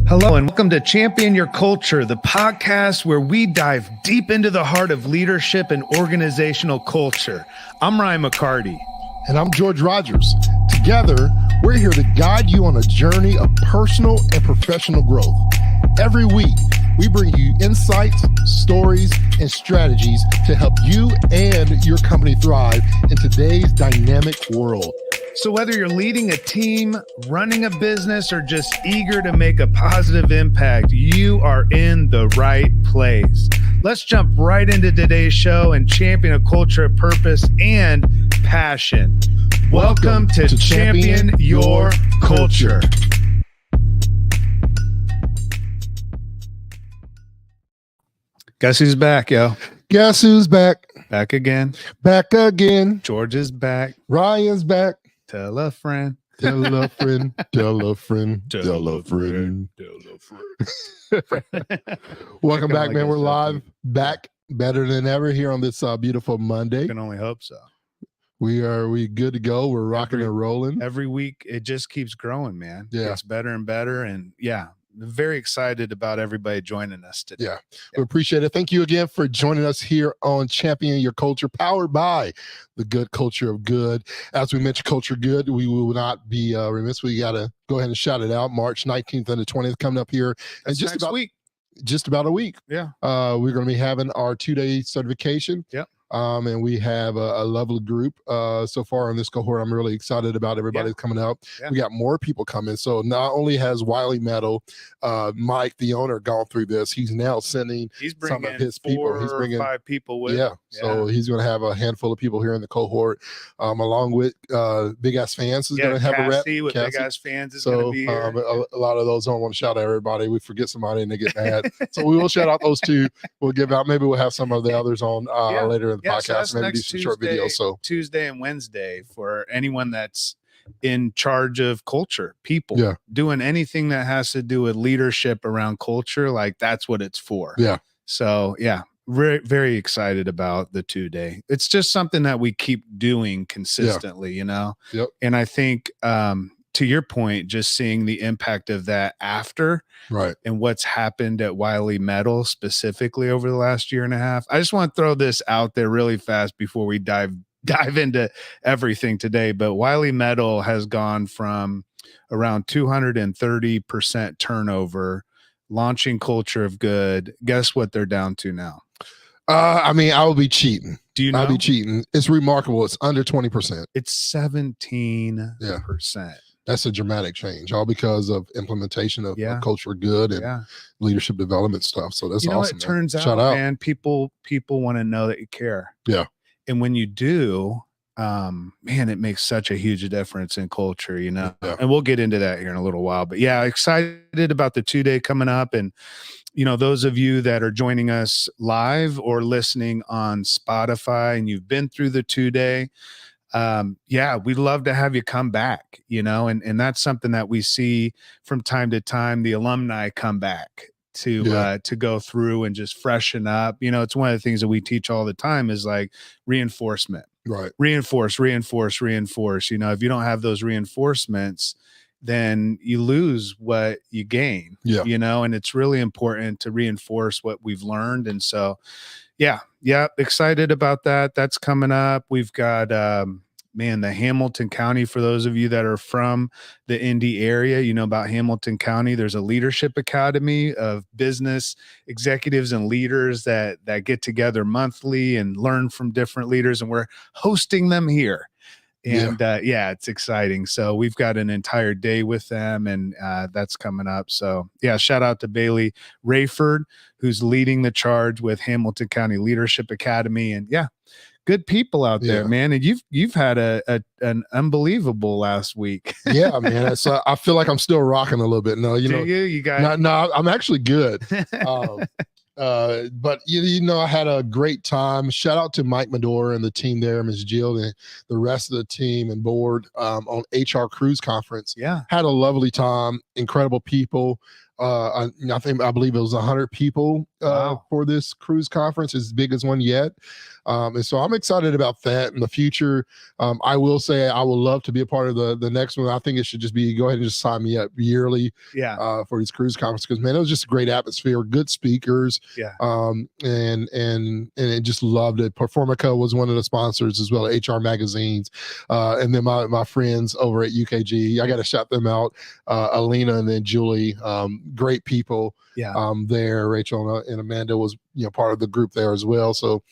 Hello and welcome to Champion Your Culture, the podcast where we dive deep into the heart of leadership and organizational culture. I'm Ryan McCarty. And I'm George Rogers. Together, we're here to guide you on a journey of personal and professional growth. Every week, we bring you insights, stories, and strategies to help you and your company thrive in today's dynamic world. So whether you're leading a team, running a business, or just eager to make a positive impact, you are in the right place. Let's jump right into today's show and champion a culture of purpose and passion. Welcome to Champion Your Culture. Guess who's back, yo? Guess who's back? Back again. Back again. George is back. Ryan's back. Tell a friend. Tell a friend. Tell a friend. Tell a friend. Welcome back, man. We're live, back, better than ever here on this beautiful Monday. Can only hope so. We good to go. We're rocking and rolling. Every week, it just keeps growing, man. Yeah. It's better and better. And yeah, very excited about everybody joining us today. Yeah, we appreciate it. Thank you again for joining us here on Champion Your Culture, powered by the good culture of good. As we mentioned, culture good, we will not be remiss. We got to go ahead and shout it out. March 19th and the 20th coming up here. That's and just about a week. Yeah. We're going to be having our 2-day certification. Yep. And we have a lovely group so far on this cohort. I'm really excited about everybody coming out. Yeah. We got more people coming. So not only has Wiley Metal, Mike, the owner, gone through this, he's now sending some of his people. He's bringing 5 people with him. So he's going to have a handful of people here in the cohort, along with Big Ass Fans is going to have Cassie a rep. With Big Ass Fans is going to be here. A lot of those, I don't want to shout out everybody. We forget somebody and they get mad. So we will shout out those two. We'll give out, maybe we'll have some of the others on later in the podcast, so maybe do some short videos. So Tuesday and Wednesday for anyone that's in charge of culture, people doing anything that has to do with leadership around culture, like that's what it's for. Yeah. So very, very excited about the 2-day. It's just something that we keep doing consistently, you know? Yep. And I think, to your point, just seeing the impact of that after, right, and what's happened at Wiley Metal specifically over the last year and a half. I just want to throw this out there really fast before we dive into everything today. But Wiley Metal has gone from around 230% turnover, launching culture of good. Guess what they're down to now? I mean, I would be cheating. Do you know? I'd be cheating. It's remarkable. It's under 20%. It's 17%. That's a dramatic change, all because of implementation of culture good and leadership development stuff. So that's awesome. It turns out, man, people want to know that you care. Yeah. And when you do, man, it makes such a huge difference in culture, you know? Yeah. And we'll get into that here in a little while. But yeah, excited about the 2-day coming up. And, you know, those of you that are joining us live or listening on Spotify and you've been through the 2-day, we'd love to have you come back, you know, and that's something that we see from time to time. The alumni come back to go through and just freshen up. You know, it's one of the things that we teach all the time is like reinforcement. Right. Reinforce. You know, if you don't have those reinforcements, then you lose what you gain, you know, and it's really important to reinforce what we've learned. And so, excited about that. That's coming up. We've got, the Hamilton County, for those of you that are from the Indy area, you know about Hamilton County. There's a leadership academy of business executives and leaders that get together monthly and learn from different leaders. And we're hosting them here. And it's exciting. So we've got an entire day with them, and that's coming up. So shout out to Bailey Rayford, who's leading the charge with Hamilton County Leadership Academy. And good people out there, man. And you've had an unbelievable last week. Yeah, man. So I feel like I'm still rocking a little bit. No, you got no, I'm actually good. But you know, I had a great time. Shout out to Mike Medora and the team there, Ms. Jill, and the rest of the team and board on HR Cruise Conference. Yeah, had a lovely time. Incredible people. I believe it was 100 people for this cruise conference, as big as one yet. And so I'm excited about that in the future. I will say I would love to be a part of the next one. I think it should just be, go ahead and just sign me up yearly for these cruise conferences, because man, it was just a great atmosphere, good speakers. And it just loved it. Performica was one of the sponsors as well, HR magazines. And then my friends over at UKG, I got to shout them out. Alina and then Julie, great people there. Rachel and Amanda was part of the group there as well. So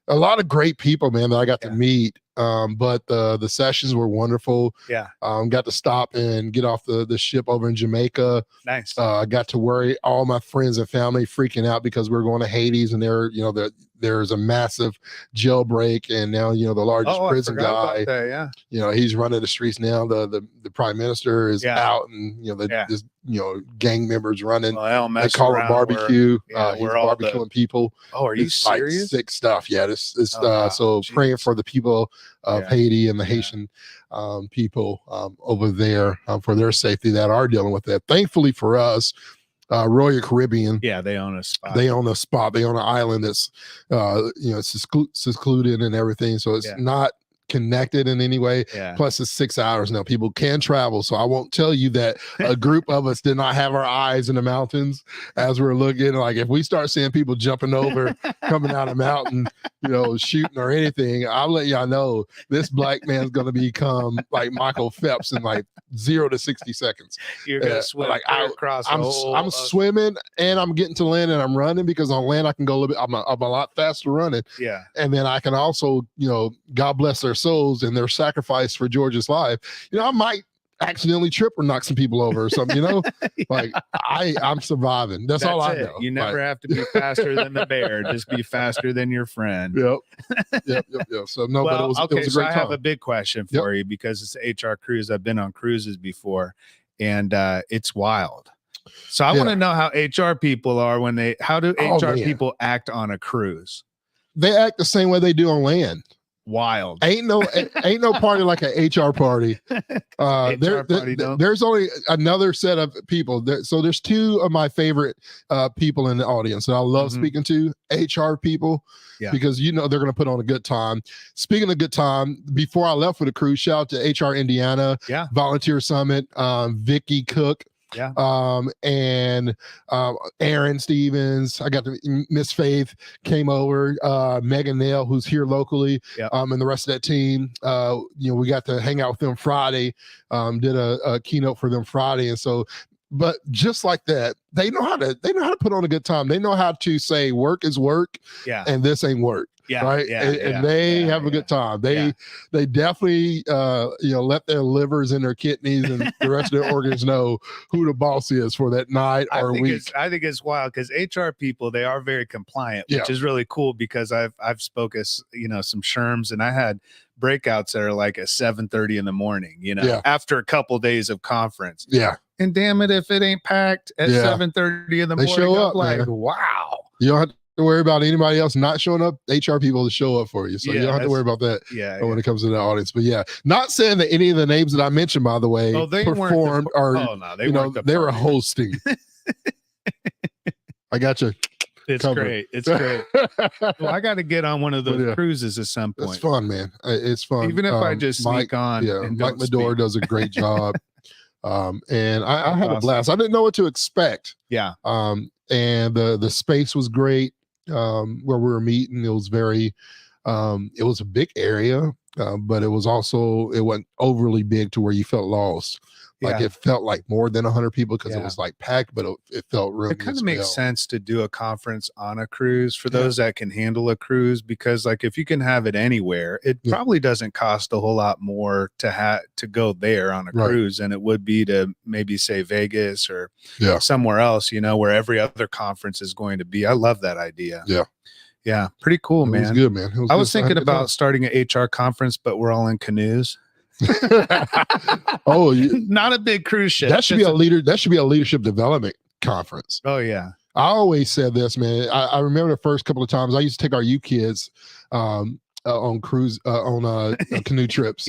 a lot of great people, man, that I got to meet. But the sessions were wonderful. Got to stop and get off the ship over in Jamaica. Nice. I got to worry all my friends and family freaking out because we're going to Hades, and there's a massive jailbreak, and now the largest prison guy. He's running the streets now. The prime minister is out, and this gang members running. They call it barbecue. He's barbecuing people. Oh, are you serious? Like sick stuff. Yeah, so praying for the people of Haiti and the Haitian people over there for their safety that are dealing with that. Thankfully for us, Royal Caribbean, they own a spot. They own an island that's it's secluded and everything, so it's not connected in any way. Plus it's 6 hours now. People can travel, so I won't tell you that a group of us did not have our eyes in the mountains as we're looking. Like if we start seeing people jumping over, coming out of the mountain, shooting or anything, I'll let y'all know this black man's gonna become like Michael Phelps in like 0 to 60 seconds. You're gonna swim like across. I'm swimming and I'm getting to land and I'm running, because on land I can go a little bit. I'm a lot faster running. And then I can also, God bless their souls and their sacrifice for George's life. I might accidentally trip or knock some people over or something. Like I'm surviving. That's all I know. You never have to be faster than the bear. Just be faster than your friend. Yep. So no, but it was a great time. I have a big question for you, because it's an HR cruise. I've been on cruises before, and it's wild. So I want to know how HR people are how do HR people act on a cruise? They act the same way they do on land. Wild. Ain't no party like an HR party. There's only another set of people. So there's two of my favorite people in the audience that I love speaking to, HR people, because they're going to put on a good time. Speaking of good time, before I left for the cruise, shout out to HR Indiana, Volunteer Summit, Vicky Cook, and Aaron Stevens. I got Miss Faith came over, Megan Nail, who's here locally, and the rest of that team. We got to hang out with them Friday, did a keynote for them Friday. And so, but just like that, they know how to put on a good time. They know how to say work is work, and this ain't work. Right. And they have a good time. They definitely let their livers and their kidneys and the rest of their organs know who the boss is for that night or week. I think it's wild, because HR people, they are very compliant, which is really cool, because I've spoken some SHRMs, and I had breakouts that are like at 7:30 in the morning, after a couple days of conference. And damn it, if it ain't packed at 7:30 in the morning, show up, like, man. wow. You don't have to worry about anybody else not showing up. HR people to show up for you, so you don't have to worry about that when it comes to the audience. But not saying that any of the names that I mentioned, by the way, performed they were hosting. I got you. It's great. It's great. Well, I got to get on one of those cruises at some point. It's fun, man. It's fun. Even if I just sneak on. Mike Medore does a great job. And I had a blast. I didn't know what to expect. And the space was great. Where we were meeting, it was very it was a big area, but it wasn't overly big to where you felt lost. Like it felt like more than 100 people, because it was like packed, but it felt really. It kind of makes sense to do a conference on a cruise for those that can handle a cruise, because like if you can have it anywhere, it probably doesn't cost a whole lot more to go there on a cruise than it would be to maybe say Vegas or somewhere else, where every other conference is going to be. I love that idea. Yeah, pretty cool, man. It was good, man. I was thinking about starting an HR conference, but we're all in canoes. Not a big cruise ship. That should be a leadership development conference. Oh yeah. I always said this, man. I remember the first couple of times I used to take our youth kids on cruise canoe trips.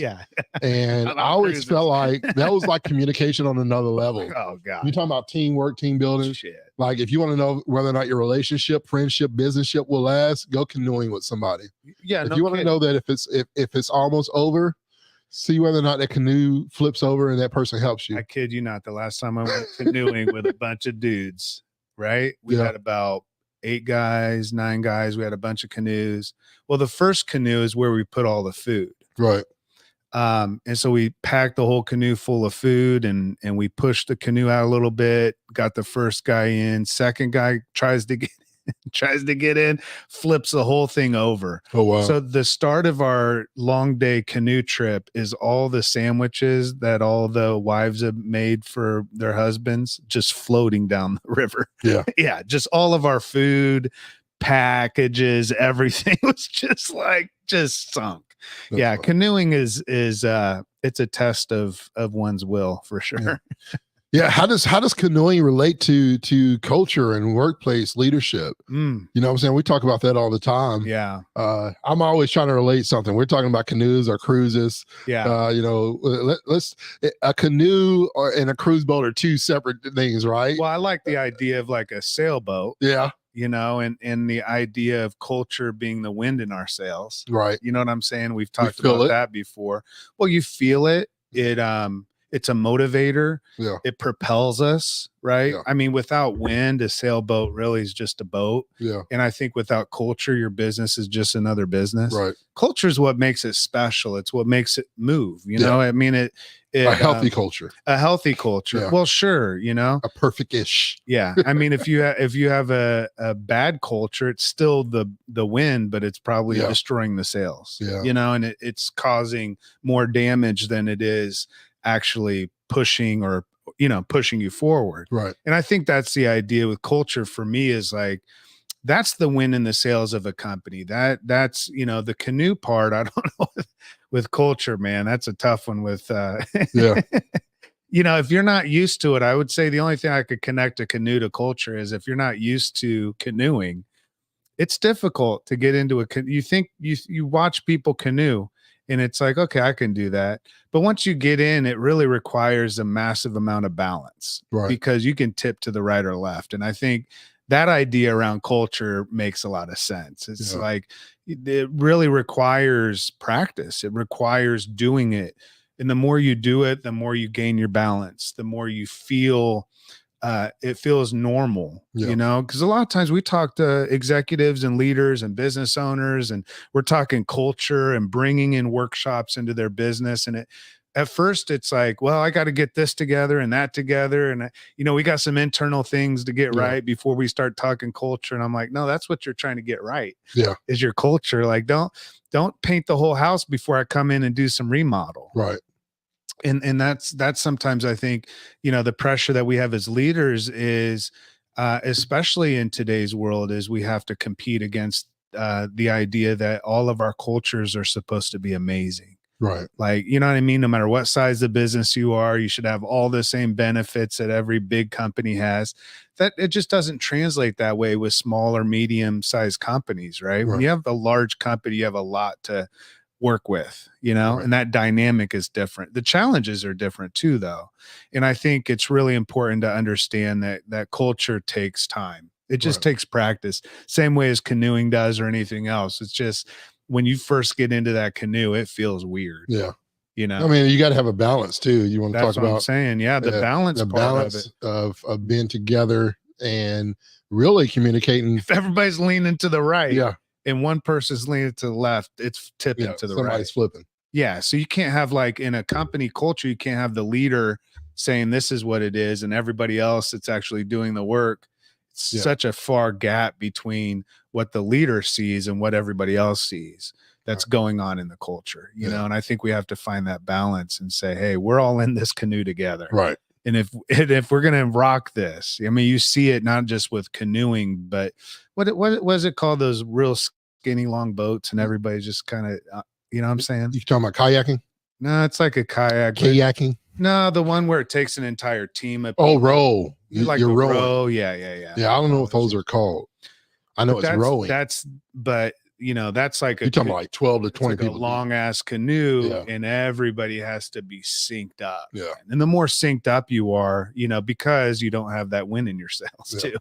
And I always felt like that was like communication on another level. Oh God. You're talking about teamwork, team building. Like if you want to know whether or not your relationship, friendship, businessship will last, go canoeing with somebody. Yeah. If you want to know that if it's almost over, see whether or not that canoe flips over and that person helps you. I kid you not. The last time I went canoeing with a bunch of dudes, right? We had about 8 guys, 9 guys. We had a bunch of canoes. Well, the first canoe is where we put all the food. Right. And so we packed the whole canoe full of food and we pushed the canoe out a little bit, got the first guy in, second guy tries to get in, flips the whole thing over. Oh, wow. So the start of our long day canoe trip is all the sandwiches that all the wives have made for their husbands just floating down the river. Yeah. Yeah. Just all of our food, packages, everything was just sunk. That's funny. Canoeing is it's a test of one's will for sure. Yeah. How does canoeing relate to culture and workplace leadership? You know what I'm saying? We talk about that all the time. Yeah. I'm always trying to relate something. We're talking about canoes or cruises. Yeah. Let's a canoe and a cruise boat are 2 separate things, right? Well, I like the idea of like a sailboat. Yeah. And the idea of culture being the wind in our sails. Right. You know what I'm saying? We've talked about that before. Well, you feel it. It's a motivator. Yeah. It propels us, right? Yeah. I mean, without wind, a sailboat really is just a boat. Yeah. And I think without culture, your business is just another business. Right. Culture is what makes it special. It's what makes it move. You know, I mean, a healthy culture. A healthy culture. Yeah. Well, sure, a perfect-ish. Yeah. I mean, if you have a bad culture, it's still the wind, but it's probably destroying the sails. Yeah. And it's causing more damage than it is actually pushing you forward. Right. And I think that's the idea with culture for me is like, that's the win in the sales of a company. That's the canoe part. I don't know with culture, man, that's a tough one with, if you're not used to it, I would say the only thing I could connect a canoe to culture is if you're not used to canoeing, it's difficult to get into you think you watch people canoe and it's like, okay, I can do that. But once you get in, it really requires a massive amount of balance, right? Because you can tip to the right or left. And I think that idea around culture makes a lot of sense. It's like, it really requires practice. It requires doing it. And the more you do it, the more you gain your balance, the more you feel it feels normal, because a lot of times we talk to executives and leaders and business owners, and we're talking culture and bringing in workshops into their business. And at first it's like, well, I got to get this together and that together. And, we got some internal things to get right before we start talking culture. And I'm like, no, that's what you're trying to get right. Yeah. Is your culture. Like, don't paint the whole house before I come in and do some remodel. Right. And that's sometimes I think, the pressure that we have as leaders is, especially in today's world, is we have to compete against the idea that all of our cultures are supposed to be amazing. Right. Like, you know what I mean? No matter what size of business you are, you should have all the same benefits that every big company has. That it just doesn't translate that way with small or medium sized companies, right? When you have a large company, you have a lot to work with, and that dynamic is different. The challenges are different too, though. And I think it's really important to understand that culture takes time. It just takes practice, same way as canoeing does or anything else. It's just when you first get into that canoe, it feels weird. Yeah. I mean, you got to have a balance too. You want to talk about I'm saying, the balance of being together and really communicating. If everybody's leaning to the right, and one person's leaning to the left, it's tipping to the right. Somebody's flipping. Yeah. So you can't have, like, in a company culture, you can't have the leader saying this is what it is and everybody else that's actually doing the work. It's such a far gap between what the leader sees and what everybody else sees that's going on in the culture, and I think we have to find that balance and say, hey, we're all in this canoe together. Right. And if we're going to rock this, I mean, you see it not just with canoeing, but what was it called? Those real skinny long boats, and everybody's just kind of, you know what I'm saying? You talking about kayaking? No, it's like a kayak. Kayaking? No, the one where it takes an entire team of people. Oh, row. You're rowing. Row. Yeah. Yeah, I don't know what those are called. I know it's rowing. But that's like you're talking about like 12 to 20 people, a long ass canoe, and everybody has to be synced up. Yeah. And the more synced up you are, because you don't have that wind in your sails too,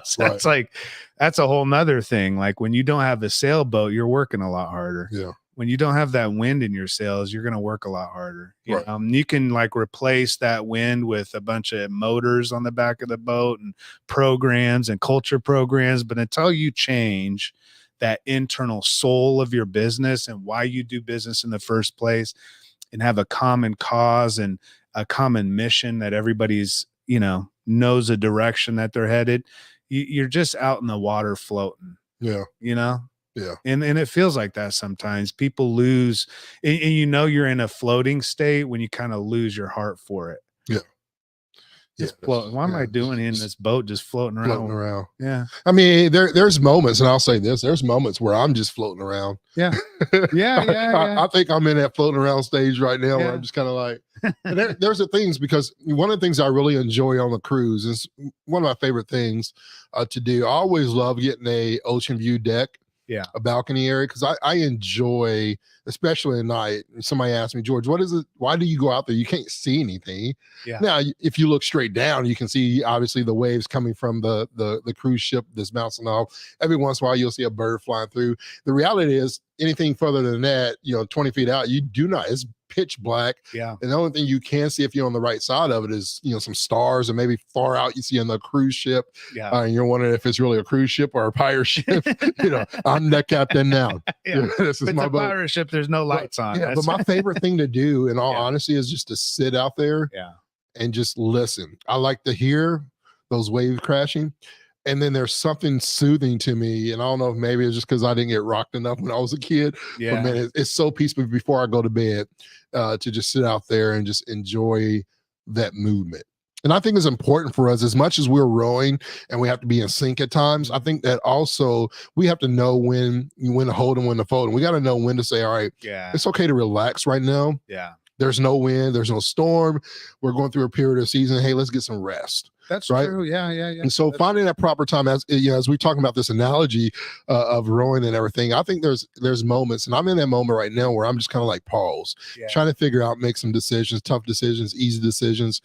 so it's like, that's a whole nother thing. Like when you don't have a sailboat, you're working a lot harder. Yeah. When you don't have that wind in your sails, you're going to work a lot harder. You can like replace that wind with a bunch of motors on the back of the boat and programs and culture programs. But until you change that internal soul of your business and why you do business in the first place, and have a common cause and a common mission that everybody's, knows a direction that they're headed, you're just out in the water floating. Yeah. Yeah. And it feels like that sometimes. People lose, and you're in a floating state when you kind of lose your heart for it. Yeah. Just floating. What am I doing in this boat just floating around? Yeah. I mean, there's moments, and I'll say this, there's moments where I'm just floating around. Yeah. I think I'm in that floating around stage right now where I'm just kind of like, and there's the things, because one of the things I really enjoy on the cruise is one of my favorite things to do. I always love getting a ocean view deck. Yeah. A balcony area, because I enjoy, especially at night. Somebody asked me, George, what is it? Why do you go out there? You can't see anything. Yeah. Now, if you look straight down, you can see obviously the waves coming from the cruise ship that's bouncing off. Every once in a while, you'll see a bird flying through. The reality is, anything further than that, 20 feet out, you do not. It's pitch black. Yeah. And the only thing you can see if you're on the right side of it is, some stars, and maybe far out you see on the cruise ship. Yeah. And you're wondering if it's really a cruise ship or a pirate ship. I'm the captain now. Yeah. This is my boat. Pirate ship. There's no lights on. Yeah. But my favorite thing to do, in all honesty, is just to sit out there. Yeah. And just listen. I like to hear those waves crashing. And then there's something soothing to me. And I don't know if maybe it's just because I didn't get rocked enough when I was a kid. Yeah. But man, it's so peaceful before I go to bed to just sit out there and just enjoy that movement. And I think it's important for us, as much as we're rowing and we have to be in sync at times. I think that also we have to know when to hold and when to fold. And we got to know when to say, all right, it's okay to relax right now. Yeah. There's no wind. There's no storm. We're going through a period of season. Hey, let's get some rest. That's right. True. Yeah. And so finding that proper time, as we talk about this analogy of rowing and everything, I think there's moments, and I'm in that moment right now where I'm just kind of like pause, trying to figure out, make some decisions, tough decisions, easy decisions.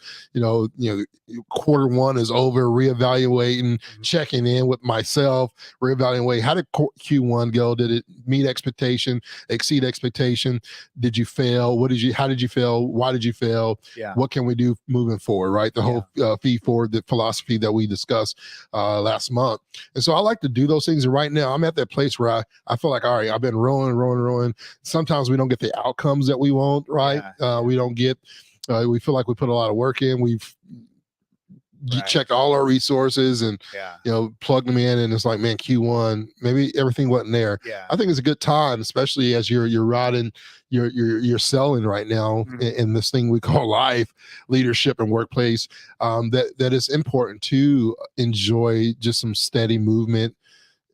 Quarter one is over, reevaluating, checking in with myself, reevaluating, how did Q1 go? Did it meet expectation, exceed expectation? Did you fail? How did you fail? Why did you fail? Yeah. What can we do moving forward? Right. The whole feed forward, the philosophy that we discussed last month. And so I like to do those things. And right now I'm at that place where I feel like, all right, I've been rowing. Sometimes we don't get the outcomes that we want. Right. We don't get, we feel like we put a lot of work in. We've checked all our resources and, plugged them in. And it's like, man, Q1, maybe everything wasn't there. Yeah. I think it's a good time, especially as you're riding, you're selling right now in this thing we call life, leadership, and workplace. That it's important to enjoy just some steady movement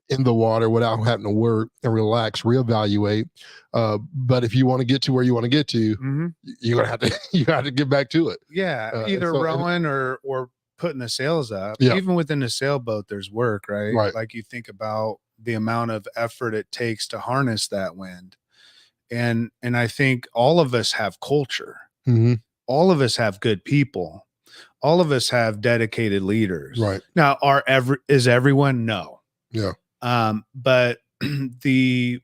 in the water without having to work, and relax, reevaluate. But if you want to get to where you want to get to, you're gonna have to get back to it. Yeah. Either rowing or putting the sails up. Even within the sailboat, there's work, right? Like you think about the amount of effort it takes to harness that wind. And I think all of us have culture. All of us have good people. All of us have dedicated leaders. Right. Now, is everyone? No. Yeah. But I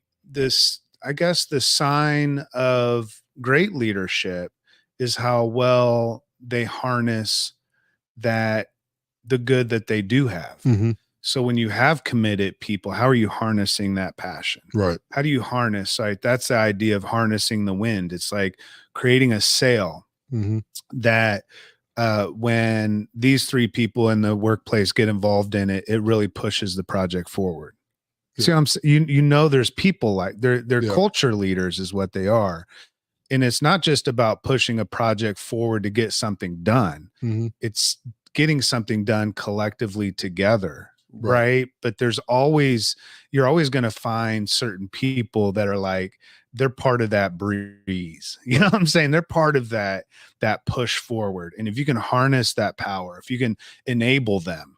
guess the sign of great leadership is how well they harness the good that they do have. So when you have committed people, how are you harnessing that passion? Right. How do you harness? Like, that's the idea of harnessing the wind. It's like creating a sail that when these three people in the workplace get involved in it, it really pushes the project forward. See, there's people like they're culture leaders is what they are. And it's not just about pushing a project forward to get something done. It's getting something done collectively together. Right. But you're always going to find certain people that are like, they're part of that breeze. You know what I'm saying? They're part of that push forward. And if you can harness that power, if you can enable them,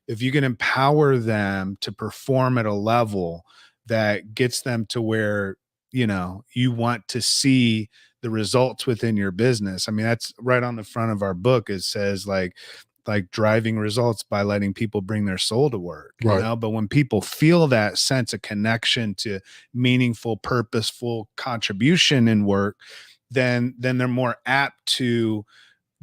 if you can empower them to perform at a level that gets them to where, you know, you want to see the results within your business. I mean, that's right on the front of our book. It says like driving results by letting people bring their soul to work, you know. But when people feel that sense of connection to meaningful, purposeful contribution in work, then they're more apt to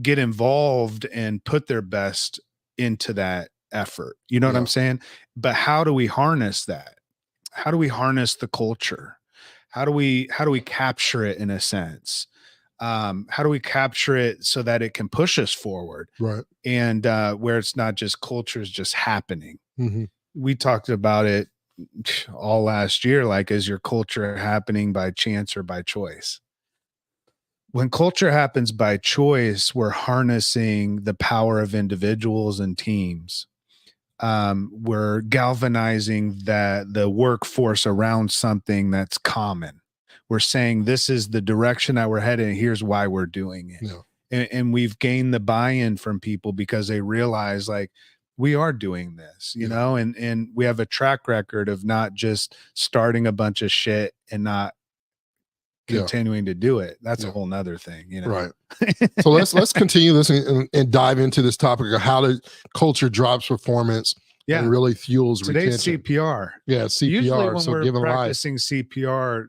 get involved and put their best into that effort. You know what I'm saying? But how do we harness that? How do we harness the culture? How do we capture it in a sense? How do we capture it so that it can push us forward? Right. And where it's not just culture is just happening. Mm-hmm. We talked about it all last year. Like, is your culture happening by chance or by choice? When culture happens by choice, we're harnessing the power of individuals and teams. We're galvanizing the workforce around something that's common. We're saying this is the direction that we're heading. Here's why we're doing it. Yeah. And we've gained the buy-in from people because they realize, like, we are doing this, you know, and we have a track record of not just starting a bunch of shit and not continuing to do it. That's a whole nother thing, you know? Right. So let's continue this and dive into this topic of how the culture drives performance and really fuels Today's retention. CPR. Yeah, CPR. Usually when so we're practicing CPR,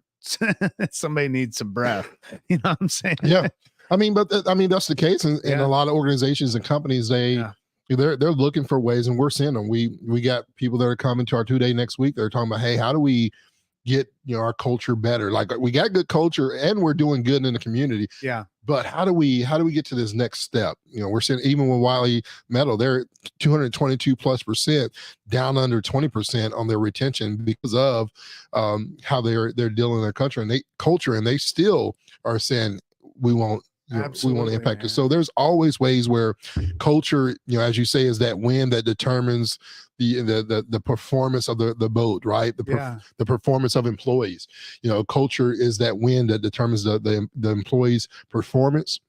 somebody needs some breath. You know what I'm saying? Yeah. I mean, that's the case in a lot of organizations and companies. They're looking for ways, and we're seeing them. We got people that are coming to our 2-day next week. They're talking about, hey, how do we get our culture better? Like, we got good culture and we're doing good in the community. Yeah. But how do we get to this next step? We're seeing even with Wiley Metal, they're 222+% down under 20% on their retention because of how they're dealing in their culture, and they still are saying we won't. We want to impact it. So there's always ways where culture, as you say, is that wind that determines the performance of the boat, right? The performance of employees. Culture is that wind that determines the employees' performance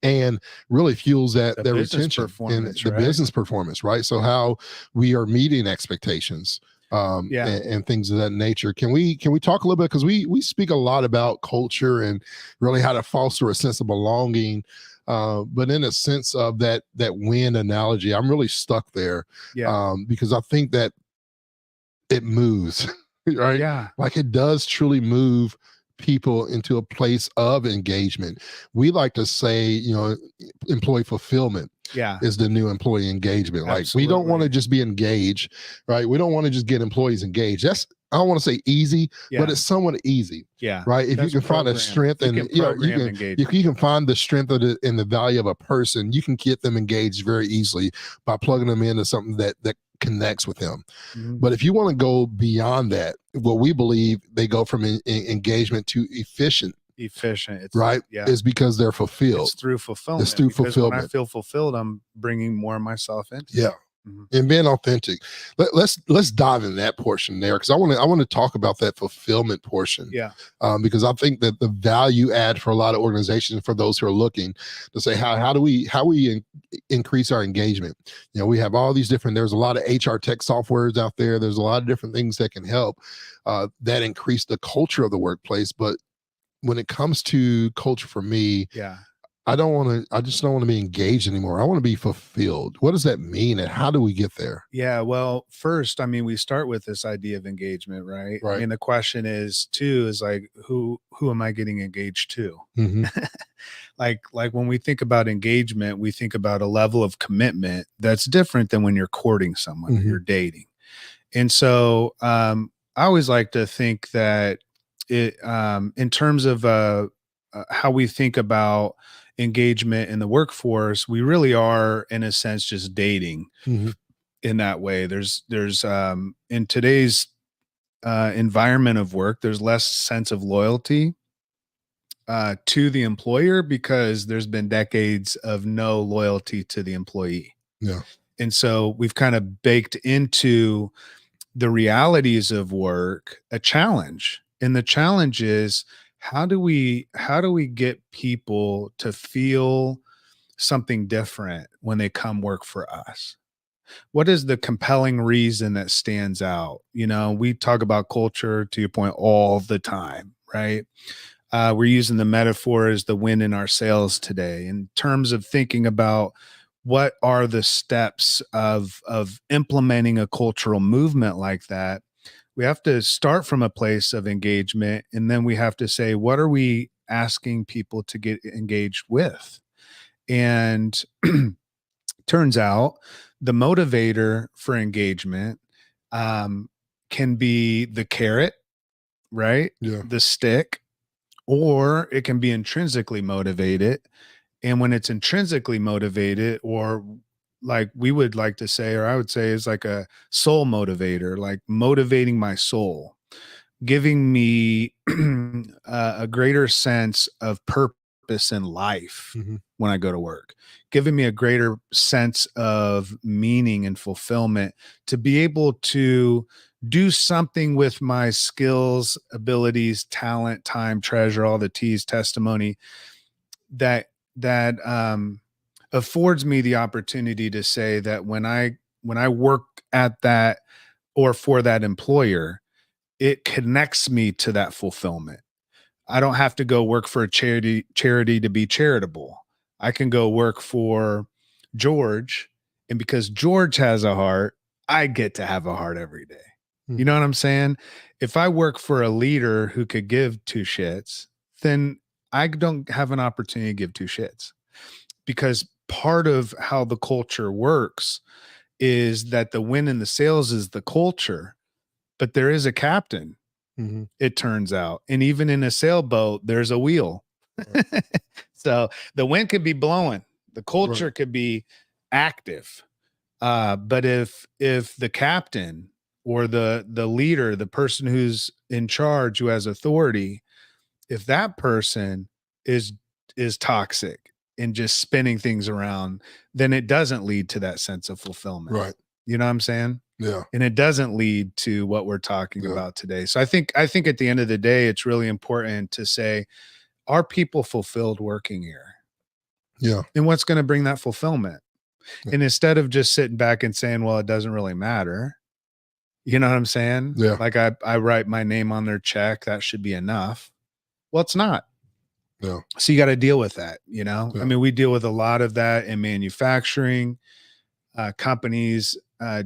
and really fuels their retention and the business performance, right? So how we are meeting expectations. And things of that nature. Can we talk a little bit, because we speak a lot about culture and really how to foster a sense of belonging, but in a sense of that wind analogy, I'm really stuck there, because I think that it moves, right? Yeah, like it does truly move people into a place of engagement. We like to say, employee fulfillment is the new employee engagement. Like, we don't want to just be engaged, right? We don't want to just get employees engaged. That's, I don't want to say easy, but it's somewhat easy. Yeah. Right. If you can find a strength and you can find the strength of and the value of a person, you can get them engaged very easily by plugging them into something that connects with them. Mm-hmm. But if you want to go beyond that, what we believe, they go from engagement to efficient. It's, right? Is because they're fulfilled. It's through fulfillment. It's through fulfillment. When I feel fulfilled, I'm bringing more of myself into it. Mm-hmm. And being authentic. Let's dive into that portion there, because I want to talk about that fulfillment portion. Because I think that the value add for a lot of organizations, for those who are looking to say how do we increase our engagement. We have all these different. There's a lot of HR tech softwares out there. There's a lot of different things that can help that increase the culture of the workplace. But when it comes to culture, for me, I just don't want to be engaged anymore. I want to be fulfilled. What does that mean, and how do we get there? Yeah, well, first, I mean, we start with this idea of engagement, right? I mean, the question is like, who am I getting engaged to? Mm-hmm. like when we think about engagement, we think about a level of commitment that's different than when you're courting someone, mm-hmm. or you're dating. And so I always like to think that it, in terms of how we think about engagement in the workforce, we really are, in a sense, just dating. Mm-hmm. In that way. There's in today's environment of work, there's less sense of loyalty to the employer, because there's been decades of no loyalty to the employee. And so we've kind of baked into the realities of work a challenge. And the challenge is, how do we get people to feel something different when they come work for us? What is the compelling reason that stands out? You know, we talk about culture, to your point, all the time, right? We're using the metaphor as the win in our sales today in terms of thinking about what are the steps of implementing a cultural movement like that. We have to start from a place of engagement, and then we have to say, what are we asking people to get engaged with? And turns out the motivator for engagement um, can be the carrot, right? Yeah. The stick, or it can be intrinsically motivated. And when it's intrinsically motivated, or like we would like to say, or I would say, is like a soul motivator, like motivating my soul, giving me a greater sense of purpose in life Mm-hmm. when I go to work, giving me a greater sense of meaning and fulfillment to be able to do something with my skills, abilities, talent, time, treasure, all the T's, testimony that that affords me the opportunity to say that when I work at that or for that employer, it connects me to that fulfillment. I don't have to go work for a charity to be charitable. I can go work for George, and because George has a heart, I get to have a heart every day. You know what I'm saying? If I work for a leader who could give two shits, then I don't have an opportunity to give two shits, because part of how the culture works is that the win in the sales is the culture, but there is a captain, Mm-hmm. it turns out. And even in a sailboat, there's a wheel. So the wind could be blowing, the culture could be active. But if the captain or the leader, the person who's in charge, who has authority, if that person is is toxic and just spinning things around, then it doesn't lead to that sense of fulfillment. Right. You know what I'm saying? Yeah. And it doesn't lead to what we're talking about today. So I think at the end of the day, it's really important to say, are people fulfilled working here? Yeah. And what's going to bring that fulfillment? Yeah. And instead of just sitting back and saying, well, it doesn't really matter. You know what I'm saying? Yeah. Like I write my name on their check, that should be enough. Well, it's not. Yeah. So you got to deal with that, you know? Yeah. I mean, we deal with a lot of that in manufacturing, companies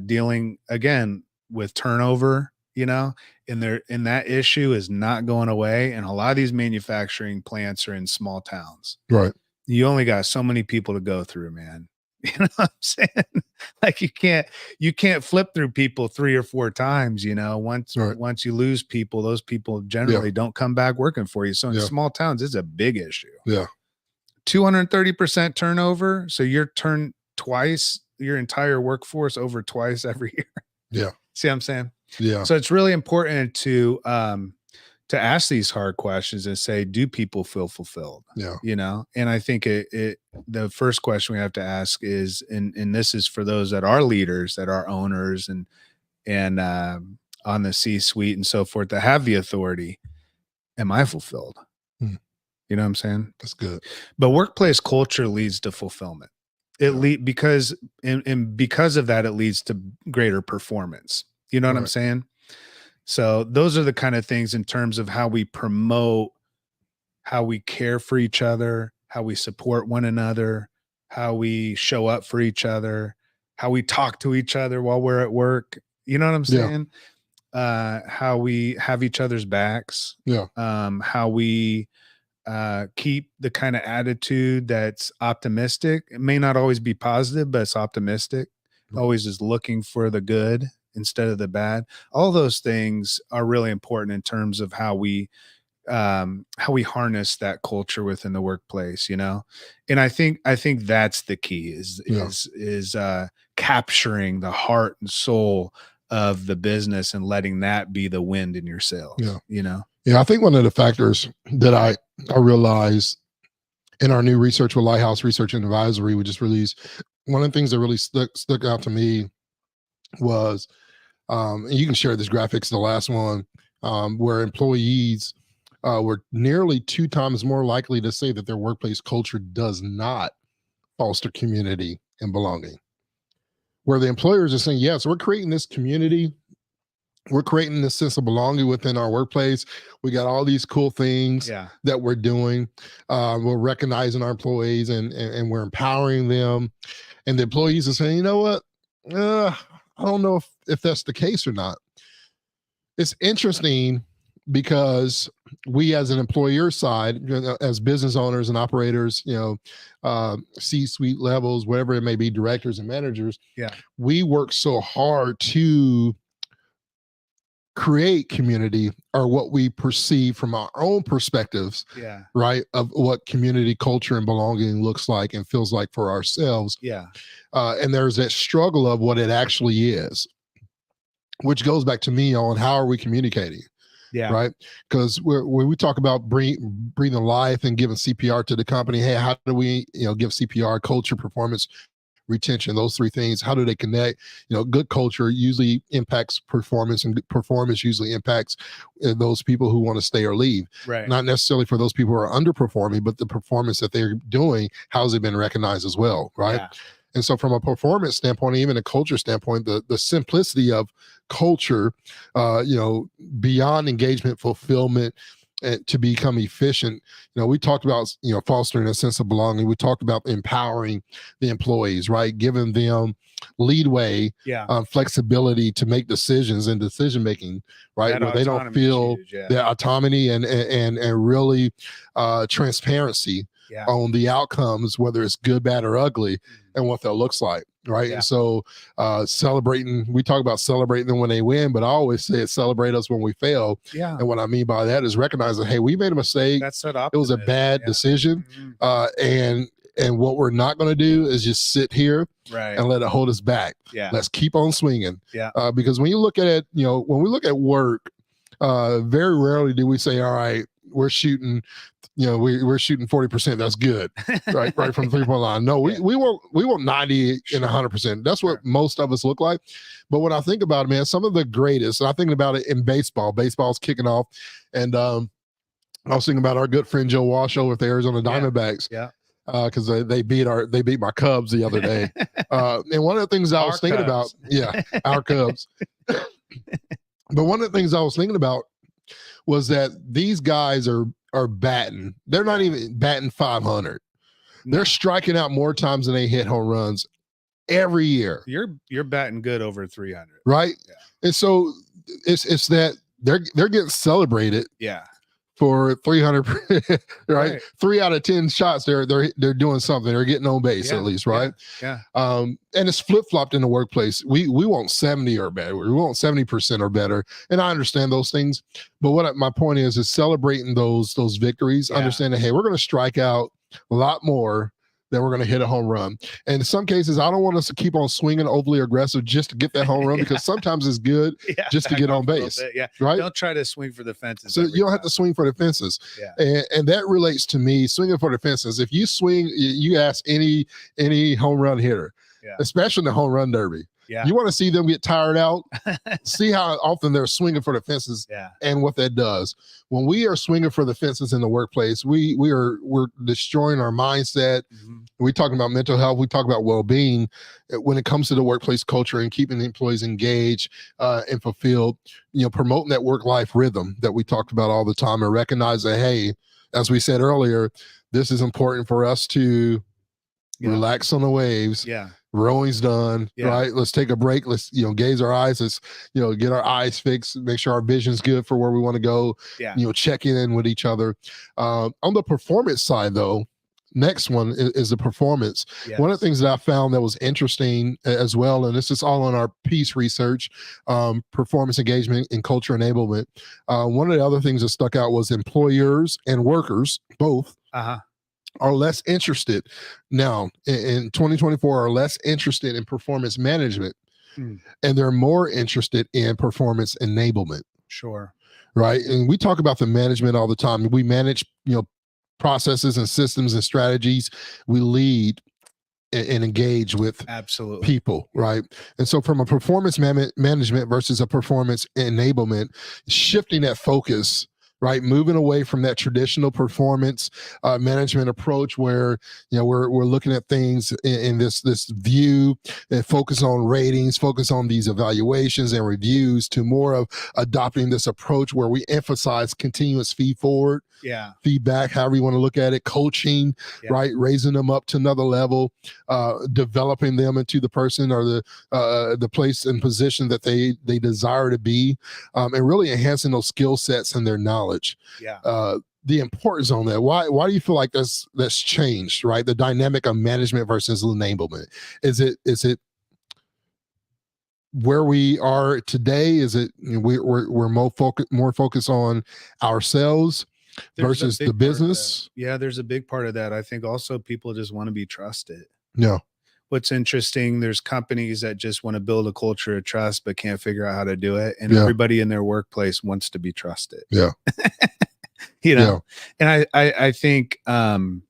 dealing again with turnover, you know, and that issue is not going away. And a lot of these manufacturing plants are in small towns. Right. You only got so many people to go through, man. You know what I'm saying? Like you can't flip through people 3 or 4 times, you know. Once you lose people, those people generally don't come back working for you. So in small towns, it's a big issue. Yeah. 230% turnover. So you're turned twice, your entire workforce over twice every year. Yeah. See what I'm saying? Yeah. So it's really important to ask these hard questions and say, do people feel fulfilled? Yeah. You know, and I think the first question we have to ask is, and this is for those that are leaders, that are owners and on the C-suite and so forth, that have the authority. Am I fulfilled? You know what I'm saying? That's good. But workplace culture leads to fulfillment. Because of that, it leads to greater performance. You know what I'm saying? So those are the kind of things in terms of how we promote, how we care for each other, how we support one another, how we show up for each other, how we talk to each other while we're at work. You know what I'm saying? How we have each other's backs. Yeah. How we keep the kind of attitude that's optimistic. It may not always be positive, but it's optimistic. Always is looking for the good instead of the bad. All those things are really important in terms of how we harness that culture within the workplace, you know. And I think that's the key is capturing the heart and soul of the business and letting that be the wind in your sails. You know. Yeah, I think one of the factors that I realized in our new research with Lighthouse Research and Advisory, we just released, one of the things that really stuck out to me was, and you can share this graphics, the last one, where employees were nearly 2 times more likely to say that their workplace culture does not foster community and belonging. where the employers are saying, yes, we're creating this community. We're creating this sense of belonging within our workplace. We got all these cool things that we're doing. We're recognizing our employees and we're empowering them. And the employees are saying, you know what? I don't know if that's the case or not. It's interesting because we as an employer side, as business owners and operators, C-suite levels, whatever it may be, directors and managers, we work so hard to create community, or what we perceive from our own perspectives, right, of what community culture and belonging looks like and feels like for ourselves. And there's that struggle of what it actually is, which goes back to me on how are we communicating, right? Because when we talk about breathing life and giving CPR to the company, hey, how do we give CPR, culture, performance, retention, those three things, how do they connect? Good culture usually impacts performance, and performance usually impacts those people who want to stay or leave. Not necessarily for those people who are underperforming, but the performance that they're doing, how's it been recognized as well, right? And so from a performance standpoint, even a culture standpoint, the simplicity of culture, beyond engagement, fulfillment, and to become efficient, we talked about, fostering a sense of belonging. We talked about empowering the employees, right? Giving them leadway, flexibility to make decisions and decision-making, right? That where they don't feel their autonomy and really transparency on the outcomes, whether it's good, bad, or ugly, and what that looks like. Right. And so celebrating, we talk about celebrating them when they win, but I always say celebrate us when we fail. And what I mean by that is recognizing, hey, we made a mistake. It was a bad decision. And what we're not going to do is just sit here and let it hold us back. Let's keep on swinging. Because when you look at it, when we look at work, very rarely do we say, all right, we're shooting, we're shooting 40%. That's good, right from the 3-point line. No, we want 90 and 100%. That's what most of us look like. But when I think about it, man, some of the greatest, and I think about it in baseball. Baseball's kicking off, and I was thinking about our good friend Joe Walsh over at the Arizona Diamondbacks. Because they beat my Cubs the other day. And one of the things I was thinking about, our Cubs. But one of the things I was thinking about was that these guys are batting. They're not even batting 500. They're striking out more times than they hit home runs every year. You're batting good over 300, right? And so it's that they're getting celebrated. For 300, right? 3 out of 10 shots, they're doing something. They're getting on base at least, right? And it's flip flopped in the workplace. We want 70 or better. We want 70% or better. And I understand those things, but my point is celebrating those victories. Understanding, hey, we're going to strike out a lot more than we're going to hit a home run. And in some cases, I don't want us to keep on swinging overly aggressive just to get that home run, because sometimes it's good just to get on base. Right? Don't try to swing for the fences. So you don't have to swing for the fences. And that relates to me, swinging for the fences. If you swing, you ask any home run hitter, especially the home run derby. You want to see them get tired out, see how often they're swinging for the fences and what that does. When we are swinging for the fences in the workplace, we're destroying our mindset. We talk about mental health. We talk about well-being when it comes to the workplace culture and keeping the employees engaged and fulfilled, promoting that work-life rhythm that we talked about all the time, and recognize that, hey, as we said earlier, this is important for us to relax on the waves. Rowing's done, right? Let's take a break. Let's, gaze our eyes. Let's, get our eyes fixed, make sure our vision's good for where we want to go, checking in with each other. On the performance side, though, next one is the performance. One of the things that I found that was interesting as well, and this is all on our piece research, performance engagement and culture enablement. One of the other things that stuck out was employers and workers, both, are less interested now in 2024, are less interested in performance management, and they're more interested in performance enablement. Right. And we talk about the management all the time. We manage, processes and systems and strategies. We lead and engage with people, right? And so from a performance management versus a performance enablement, shifting that focus right? Moving away from that traditional performance management approach where, we're looking at things in this view and focus on ratings, focus on these evaluations and reviews, to more of adopting this approach where we emphasize continuous feed forward. Yeah. Feedback, however you want to look at it, coaching, right? Raising them up to another level, developing them into the person or the place and position that they desire to be, and really enhancing those skill sets and their knowledge. Yeah. The importance on that. Why do you feel like that's changed, right? The dynamic of management versus enablement. Is it where we are today? Is it we're more focused on ourselves versus the business? Yeah, there's a big part of that. I think also people just want to be trusted. Yeah. What's interesting, there's companies that just want to build a culture of trust but can't figure out how to do it, and everybody in their workplace wants to be trusted. Yeah. And I think the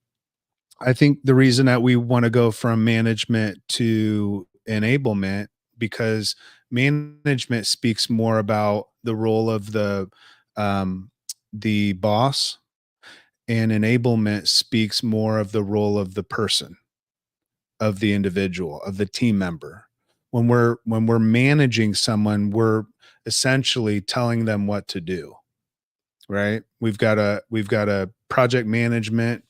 reason that we want to go from management to enablement, because management speaks more about the role of the boss, and enablement speaks more of the role of the person, of the individual, of the team member. When we're managing someone, we're essentially telling them what to do, right? We've got a project management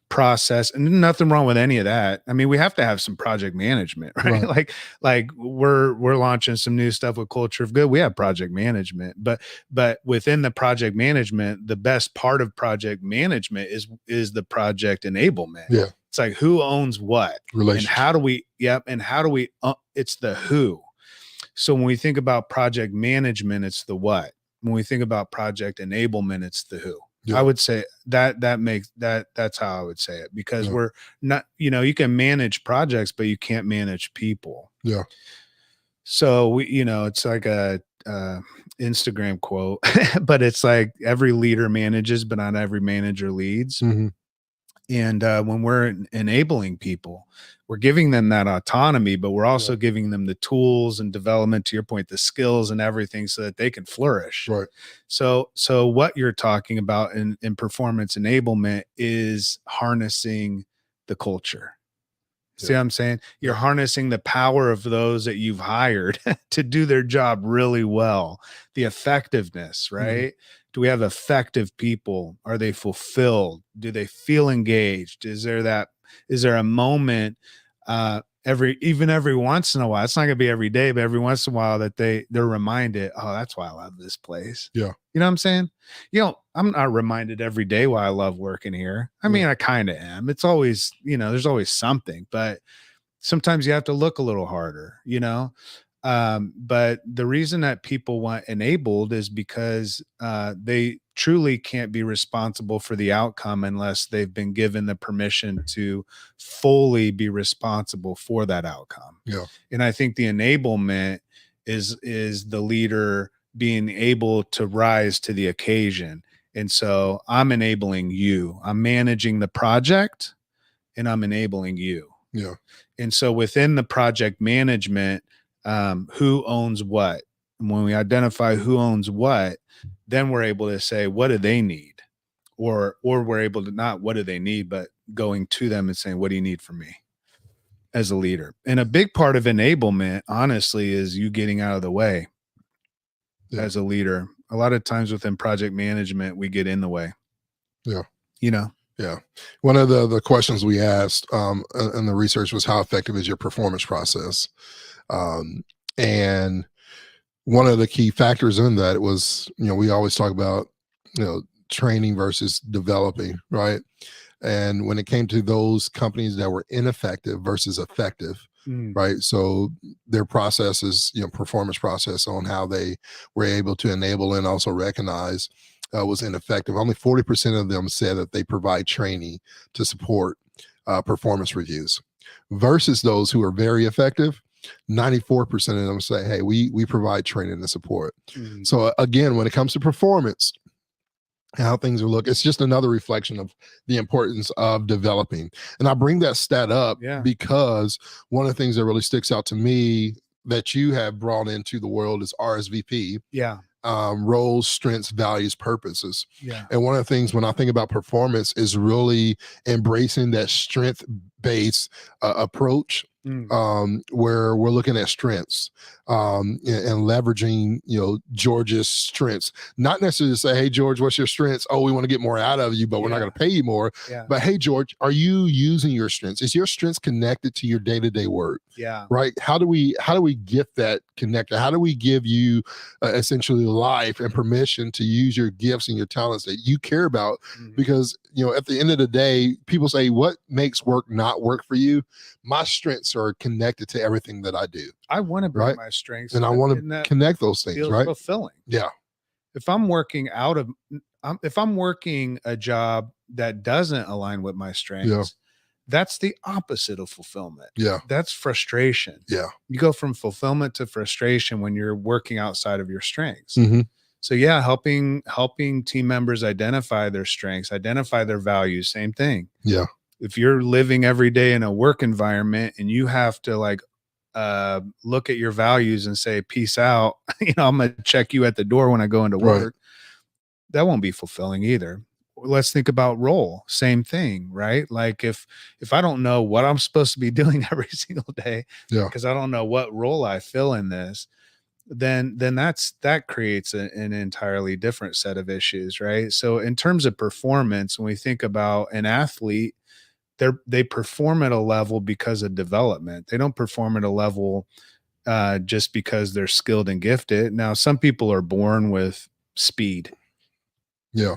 process, and nothing wrong with any of that. I mean, we have to have some project management, right? Like we're launching some new stuff with Culture of Good. We have project management, but within the project management, the best part of project management is the project enablement. Yeah. It's like, who owns what, and how do we, it's the who. So when we think about project management, it's the what. When we think about project enablement, it's the who. Yeah. I would say that's how I would say it, because we're not, you can manage projects, but you can't manage people. Yeah. So it's like a Instagram quote, but it's like every leader manages, but not every manager leads. Mm-hmm. And when we're enabling people, we're giving them that autonomy, but we're also giving them the tools and development, to your point, the skills and everything, so that they can flourish. Right. So what you're talking about in performance enablement is harnessing the culture. See what I'm saying? You're harnessing the power of those that you've hired to do their job really well. The effectiveness, right? Mm-hmm. Do we have effective people? Are they fulfilled? Do they feel engaged? Is there a moment every once in a while? It's not going to be every day, but every once in a while that they're reminded, oh, that's why I love this place. Yeah. You know what I'm saying? I'm not reminded every day why I love working here. I mean, I kind of am. It's always, there's always something, but sometimes you have to look a little harder, but the reason that people want enabled is because they truly can't be responsible for the outcome unless they've been given the permission to fully be responsible for that outcome. Yeah. And I think the enablement is the leader being able to rise to the occasion. And so I'm enabling you. I'm managing the project, and I'm enabling you. Yeah. And so within the project management, who owns what? And when we identify who owns what, then we're able to say, what do they need? Or we're able to not what do they need, but going to them and saying, what do you need from me as a leader? And a big part of enablement, honestly, is you getting out of the way as a leader. A lot of times within project management, we get in the way. Yeah. Yeah. One of the questions we asked in the research was, how effective is your performance process? And one of the key factors in that was, we always talk about, training versus developing, right? And when it came to those companies that were ineffective versus effective, right? So their processes, performance process on how they were able to enable and also recognize was ineffective. Only 40% of them said that they provide training to support performance reviews, versus those who are very effective. 94% of them say, hey, we provide training and support. So again, when it comes to performance, how things are look, it's just another reflection of the importance of developing. And I bring that stat up because one of the things that really sticks out to me that you have brought into the world is RSVP. Yeah. roles, strengths, values, purposes. Yeah. And one of the things when I think about performance is really embracing that strength-based approach, where we're looking at strengths, and leveraging, George's strengths. Not necessarily to say, hey, George, what's your strengths? Oh, we want to get more out of you, but we're not going to pay you more. Yeah. But hey, George, are you using your strengths? Is your strengths connected to your day-to-day work? Yeah. Right. How do we get that connected? How do we give you essentially life and permission to use your gifts and your talents that you care about? Because, at the end of the day, people say, what makes work not work for you? My strengths are connected to everything that I do. I want to bring my strengths, and I want to connect those things, right? Fulfilling. Yeah. If I'm working if I'm working a job that doesn't align with my strengths, that's the opposite of fulfillment. Yeah. That's frustration. Yeah. You go from fulfillment to frustration when you're working outside of your strengths. So yeah, helping team members identify their strengths, identify their values, same thing. Yeah. If you're living every day in a work environment and you have to look at your values and say, peace out, I'm going to check you at the door when I go into work. That won't be fulfilling either. Let's think about role. Same thing, right? Like if I don't know what I'm supposed to be doing every single day, because I don't know what role I fill in this, then that creates an entirely different set of issues, right? So in terms of performance, when we think about an athlete, they perform at a level because of development. They don't perform at a level just because they're skilled and gifted. Now, some people are born with speed. Yeah.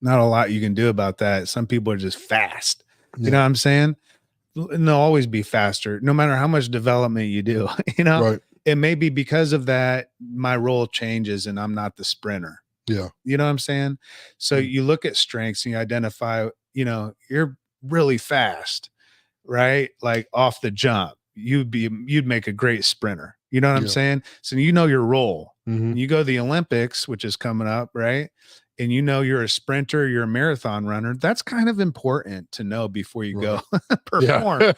Not a lot you can do about that. Some people are just fast. You know what I'm saying? And they'll always be faster, no matter how much development you do. It may be because of that, my role changes and I'm not the sprinter. Yeah. You know what I'm saying? So you look at strengths and you identify, you're really fast, right? Like off the jump, you'd make a great sprinter. You know what I'm saying? So your role. And you go to the Olympics, which is coming up, right? And you're a sprinter, you're a marathon runner. That's kind of important to know before you go perform,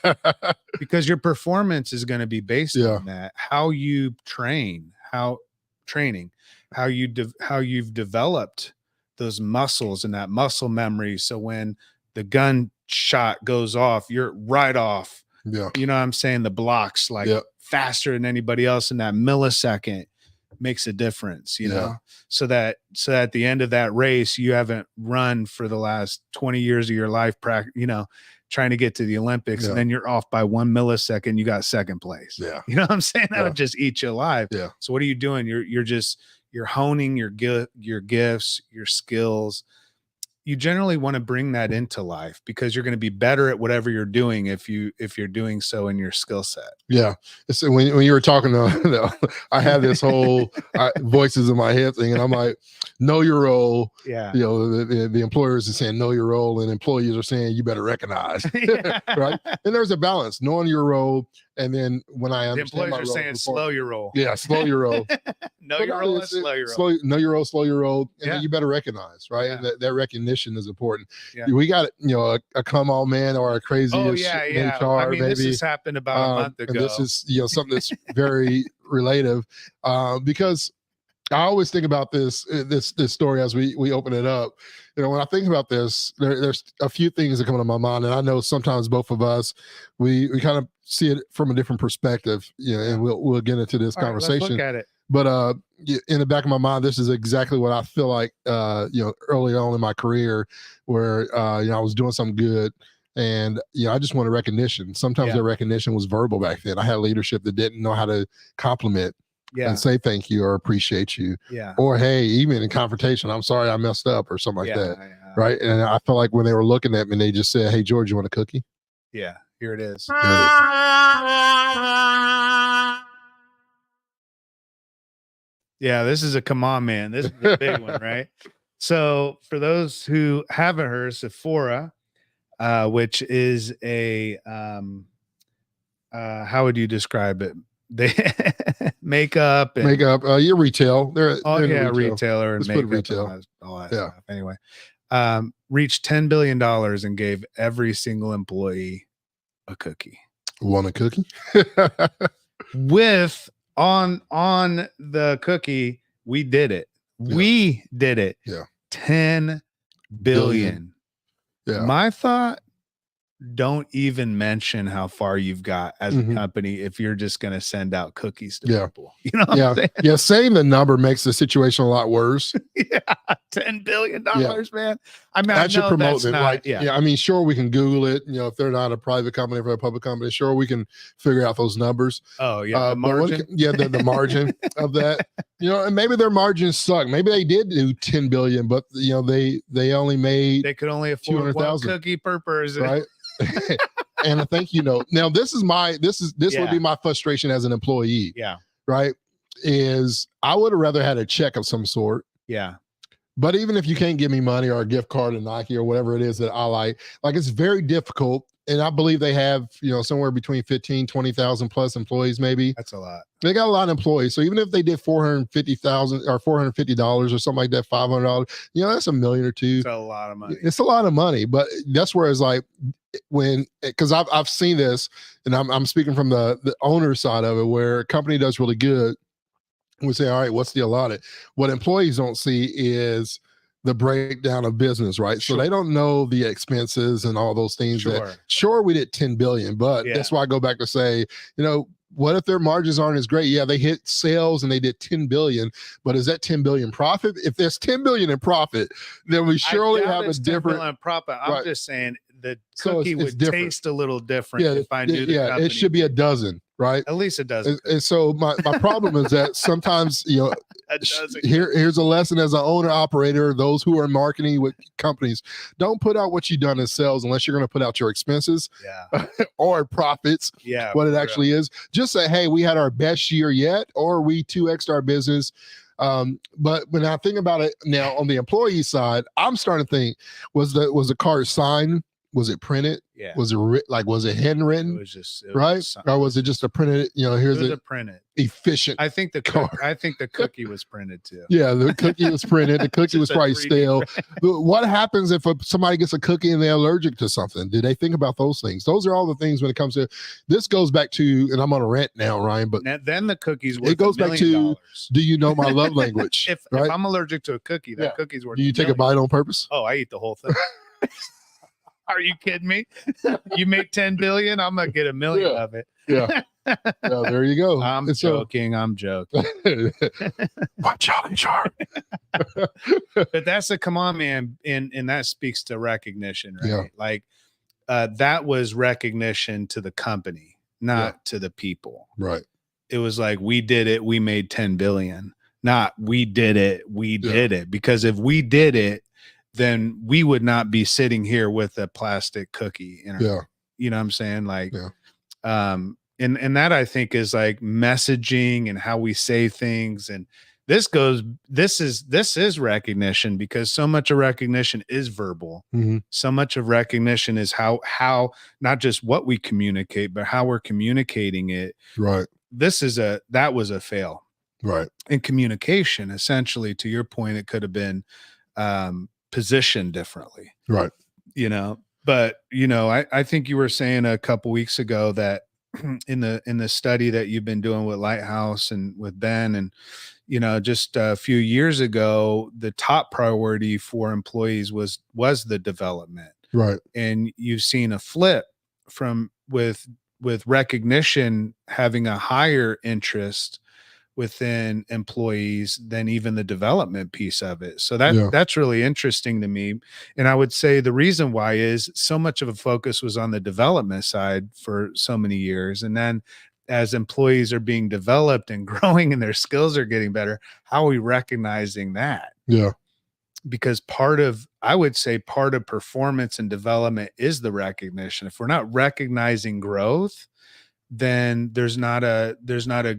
because your performance is going to be based on that. How you train, how you've developed those muscles and that muscle memory. So when the gun shot goes off, you're right off. Yeah. You know what I'm saying? The blocks faster than anybody else in that millisecond makes a difference, so that at the end of that race, you haven't run for the last 20 years of your life, trying to get to the Olympics, and then you're off by 1 millisecond, you got second place. Yeah. You know what I'm saying? That would just eat you alive. Yeah. So what are you doing? You're honing your gifts, your skills. You generally want to bring that into life because you're going to be better at whatever you're doing if you're doing so in your skill set. Yeah. So when you were talking, I had this whole voices in my head thing, and I'm like, know your role. Yeah. The employers are saying know your role, and employees are saying you better recognize. Right. And there's a balance, knowing your role. And then when I understand, the employees are saying slow your role. Yeah, slow your role. Know your role and slow your role. Know your role, slow your role, and then you better recognize, right? Yeah. And that recognition is important. Yeah. We got a come on man or a crazy HR. I mean, this has happened about a month ago. And this is something that's very relative, because I always think about this story as we open it up. When I think about this, there's a few things that come to my mind, and I know sometimes both of us we kind of see it from a different perspective. And we'll get into this conversation. Let's look at it. But in the back of my mind, this is exactly what I feel like. Early on in my career, where I was doing something good. And, I just wanted recognition. Sometimes that recognition was verbal back then. I had leadership that didn't know how to compliment and say thank you or appreciate you. Yeah. Or, hey, even in confrontation, I'm sorry I messed up or something like that. Yeah. Right. And I felt like when they were looking at me, they just said, hey, George, you want a cookie? Yeah. Here it is. Yeah, this is a come on, man. This is the big one, right? So for those who haven't heard, Sephora, which is a how would you describe it? They makeup. Your retail. They're retailer and makeup retail. And all that stuff. Anyway, reached $10 billion and gave every single employee a cookie. Want a cookie? With on the cookie We did it. Yeah. We did it. Yeah. 10 billion. Yeah. My thought, don't even mention how far you've got as a company if you're just going to send out cookies to people. You know what I'm saying? Yeah, saying the number makes the situation a lot worse. Yeah, $10 billion, man. I mean, that should promote it, right? Yeah. I mean, sure, we can Google it. You know, if they're not a private company, if they're a public company, sure, we can figure out those numbers. Oh, yeah, the margin. The margin of that. You know, and maybe their margins suck. Maybe they did do 10 billion, but you know, they only made they could only afford 1 cookie per person, right? And I think, you know, now this would be my frustration as an employee. Yeah. Right. Is I would have rather had a check of some sort. Yeah. But even if you can't give me money or a gift card to Nike or whatever it is that I like it's very difficult. And I believe they have, you know, somewhere between 15, 20,000 plus employees, maybe. That's a lot. They got a lot of employees. So even if they did 450,000 or $450 or something like that, $500, you know, that's $1 million or $2 million. It's a lot of money. It's a lot of money. But that's where it's like, because I've seen this, and I'm speaking from the owner side of it, where a company does really good. We say, all right, what's the allotted? What employees don't see is the breakdown of business, right? Sure. So they don't know the expenses and all those things. Sure, we did 10 billion, but that's why I go back to say, you know, what if their margins aren't as great? Yeah, they hit sales and they did 10 billion, but is that 10 billion profit? If there's 10 billion in profit, then we surely have a different profit. I'm just saying the cookie would taste a little different if I knew the company. It should be a dozen, right? At least a dozen. And so my problem is that sometimes, you know, here's a lesson as an owner operator, those who are marketing with companies, don't put out what you've done in sales unless you're going to put out your expenses or profits, what it actually is. Just say, hey, we had our best year yet, or we 2x'd our business. But when I think about it now on the employee side, I'm starting to think, was the card signed? Was it printed? Yeah. Was it handwritten? It was just right? Or was it just a printed, you know, here's a printed efficient. I think the cookie was printed too. Yeah, the cookie was printed. The cookie was probably stale. What happens if somebody gets a cookie and they're allergic to something? Did they think about those things? Those are all the things when it comes to this goes back to, and I'm on a rant now, Ryan, but then the cookies worth it goes back to, do you know my love language? If I'm allergic to a cookie, that cookie's worth. Do you take a bite on purpose? Oh, I eat the whole thing. Are you kidding me? You make 10 billion, I'm gonna get 1 million of it. Yeah. There you go. I'm joking. Watch out, HR. But that's come on, man, and that speaks to recognition, right? Yeah. Like that was recognition to the company, not to the people. Right. It was like, we did it, we made 10 billion. Not we did it, we did it. Because if we did it, then we would not be sitting here with a plastic cookie in our, you know what I'm saying? Like, and that I think is like messaging and how we say things. And this is recognition, because so much of recognition is verbal. So much of recognition is how not just what we communicate, but how we're communicating it. Right. That was a fail. Right. In communication, essentially, to your point, it could have been, positioned differently, right? You know, but you know, I think you were saying a couple weeks ago that in the study that you've been doing with Lighthouse and with Ben, and you know, just a few years ago, the top priority for employees was the development, right? And you've seen a flip from with recognition having a higher interest within employees than even the development piece of it. So that's really interesting to me. And I would say the reason why is so much of a focus was on the development side for so many years. And then as employees are being developed and growing and their skills are getting better, how are we recognizing that? Yeah. Because I would say part of performance and development is the recognition. If we're not recognizing growth, then there's not a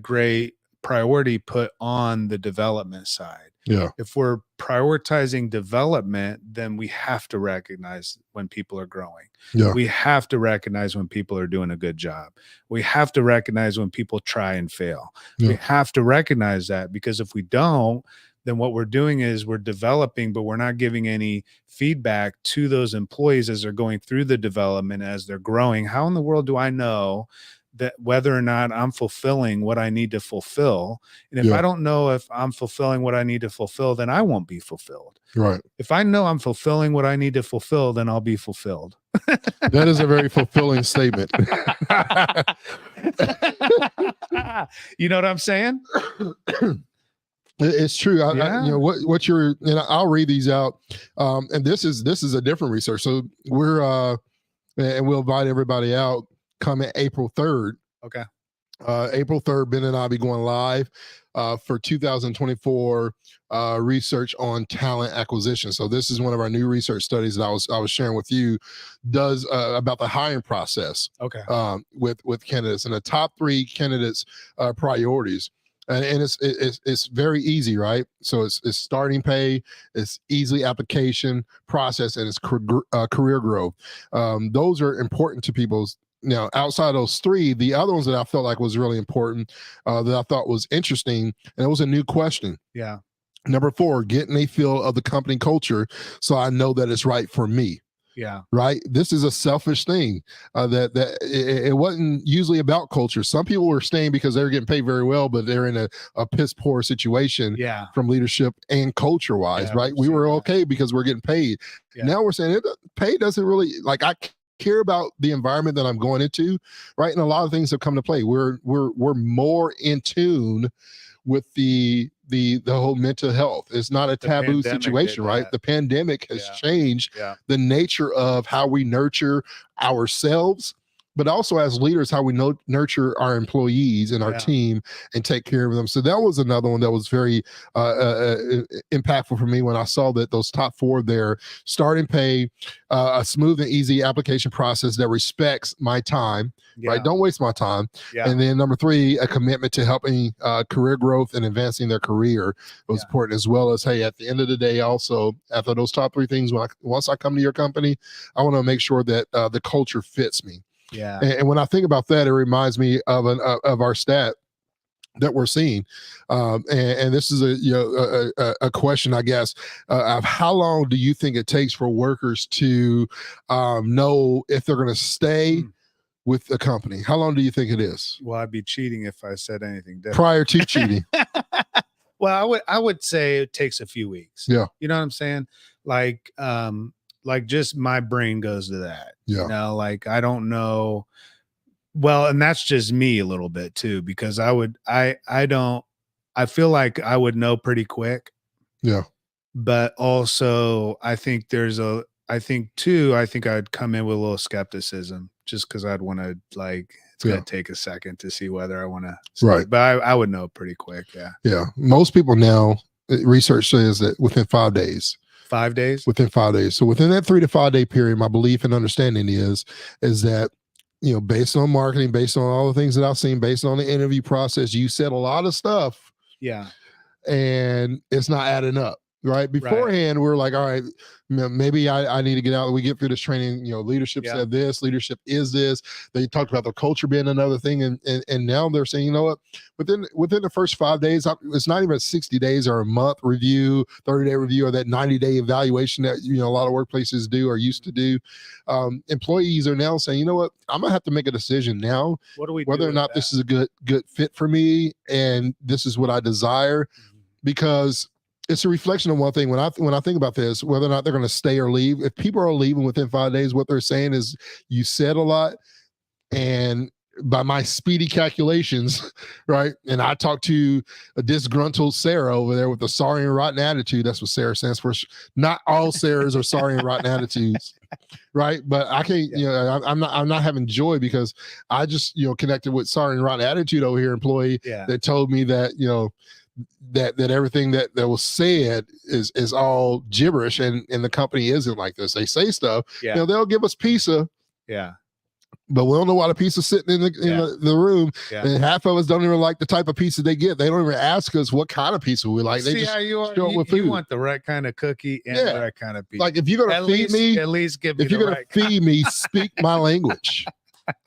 great priority put on the development side. Yeah. If we're prioritizing development, then we have to recognize when people are growing. Yeah. We have to recognize when people are doing a good job. We have to recognize when people try and fail. Yeah. We have to recognize that, because if we don't, then what we're doing is we're developing, but we're not giving any feedback to those employees as they're going through the development, as they're growing. How in the world do I know that whether or not I'm fulfilling what I need to fulfill. And if I don't know if I'm fulfilling what I need to fulfill, then I won't be fulfilled. Right. If I know I'm fulfilling what I need to fulfill, then I'll be fulfilled. That is a very fulfilling statement. You know what I'm saying? It's true. You know what you're, and I'll read these out. And this is a different research. So we're and we'll invite everybody out coming April 3rd. Okay. April 3rd, Ben and I'll be going live for 2024 research on talent acquisition. So this is one of our new research studies that I was sharing with you, does about the hiring process. Okay. With candidates and the top 3 candidates priorities. And it's very easy, right? So it's starting pay, it's easy application process, and it's career growth. Those are important to people's. Now, outside of those 3, the other ones that I felt like was really important, that I thought was interesting, and it was a new question. Yeah. Number 4, getting a feel of the company culture so I know that it's right for me. Yeah. Right. This is a selfish thing. That it wasn't usually about culture. Some people were staying because they were getting paid very well, but they're in a piss poor situation. Yeah. From leadership and culture wise. Right. We were okay because we're getting paid. Yeah. Now we're saying pay doesn't really, like, I care about the environment that I'm going into. Right. And a lot of things have come to play. We're more in tune with the whole mental health. It's not a taboo situation, right? The pandemic has changed the nature of how we nurture ourselves, but also as leaders, how we nurture our employees and our team and take care of them. So that was another one that was very impactful for me when I saw that those top 4 there: starting pay, a smooth and easy application process that respects my time, right? Don't waste my time. And then number 3, a commitment to helping career growth and advancing their career was important, as well as, hey, at the end of the day, also after those top 3 things, once I come to your company, I want to make sure that the culture fits me. Yeah. And when I think about that, it reminds me of our stat that we're seeing. And this is a question, I guess, of how long do you think it takes for workers to know if they're going to stay with the company? How long do you think it is? Well, I'd be cheating if I said anything different. Prior to cheating. Well, I would say it takes a few weeks. Yeah. You know what I'm saying? Like just my brain goes to that. Yeah. You know, like I don't know. Well, and that's just me a little bit too, because I feel like I would know pretty quick. Yeah. But also I think I'd come in with a little skepticism just because I'd want to, like, it's going to take a second to see whether I want to. Right. But I would know pretty quick. Yeah. Yeah. Most people now, research says that within 5 days. 5 days? Within 5 days. So within that 3 to 5 day period, my belief and understanding is that, you know, based on marketing, based on all the things that I've seen, based on the interview process, you said a lot of stuff. Yeah. And it's not adding up. Right. Beforehand, we're like, all right, maybe I need to get out. We get through this training, you know, leadership said this, leadership is this. They talked about the culture being another thing. And now they're saying, you know what, within the first 5 days, it's not even 60 days or a month review, 30-day review, or that 90-day evaluation that, you know, a lot of workplaces do or used to do. Employees are now saying, you know what, I'm gonna have to make a decision now, whether or not this is a good fit for me and this is what I desire, because it's a reflection of one thing. When I think about this, whether or not they're going to stay or leave, if people are leaving within 5 days, what they're saying is, you said a lot, and by my speedy calculations, right? And I talked to a disgruntled Sarah over there with a sorry and rotten attitude. That's what Sarah stands for. Not all Sarahs are sorry and rotten attitudes, right? But I can't, you know, I'm not having joy because I just, you know, connected with sorry and rotten attitude over here employee that told me that, you know, that everything that was said is all gibberish, and the company isn't like this. They say stuff, you know, they'll give us pizza, but we don't know why the pizza's sitting in the room, and half of us don't even like the type of pizza they get. They don't even ask us what kind of pizza we like. They just how you are. Show up with food. You want the right kind of cookie and the right kind of pizza. Like, if you're gonna feed me, at least give me. If you're gonna feed me, speak my language.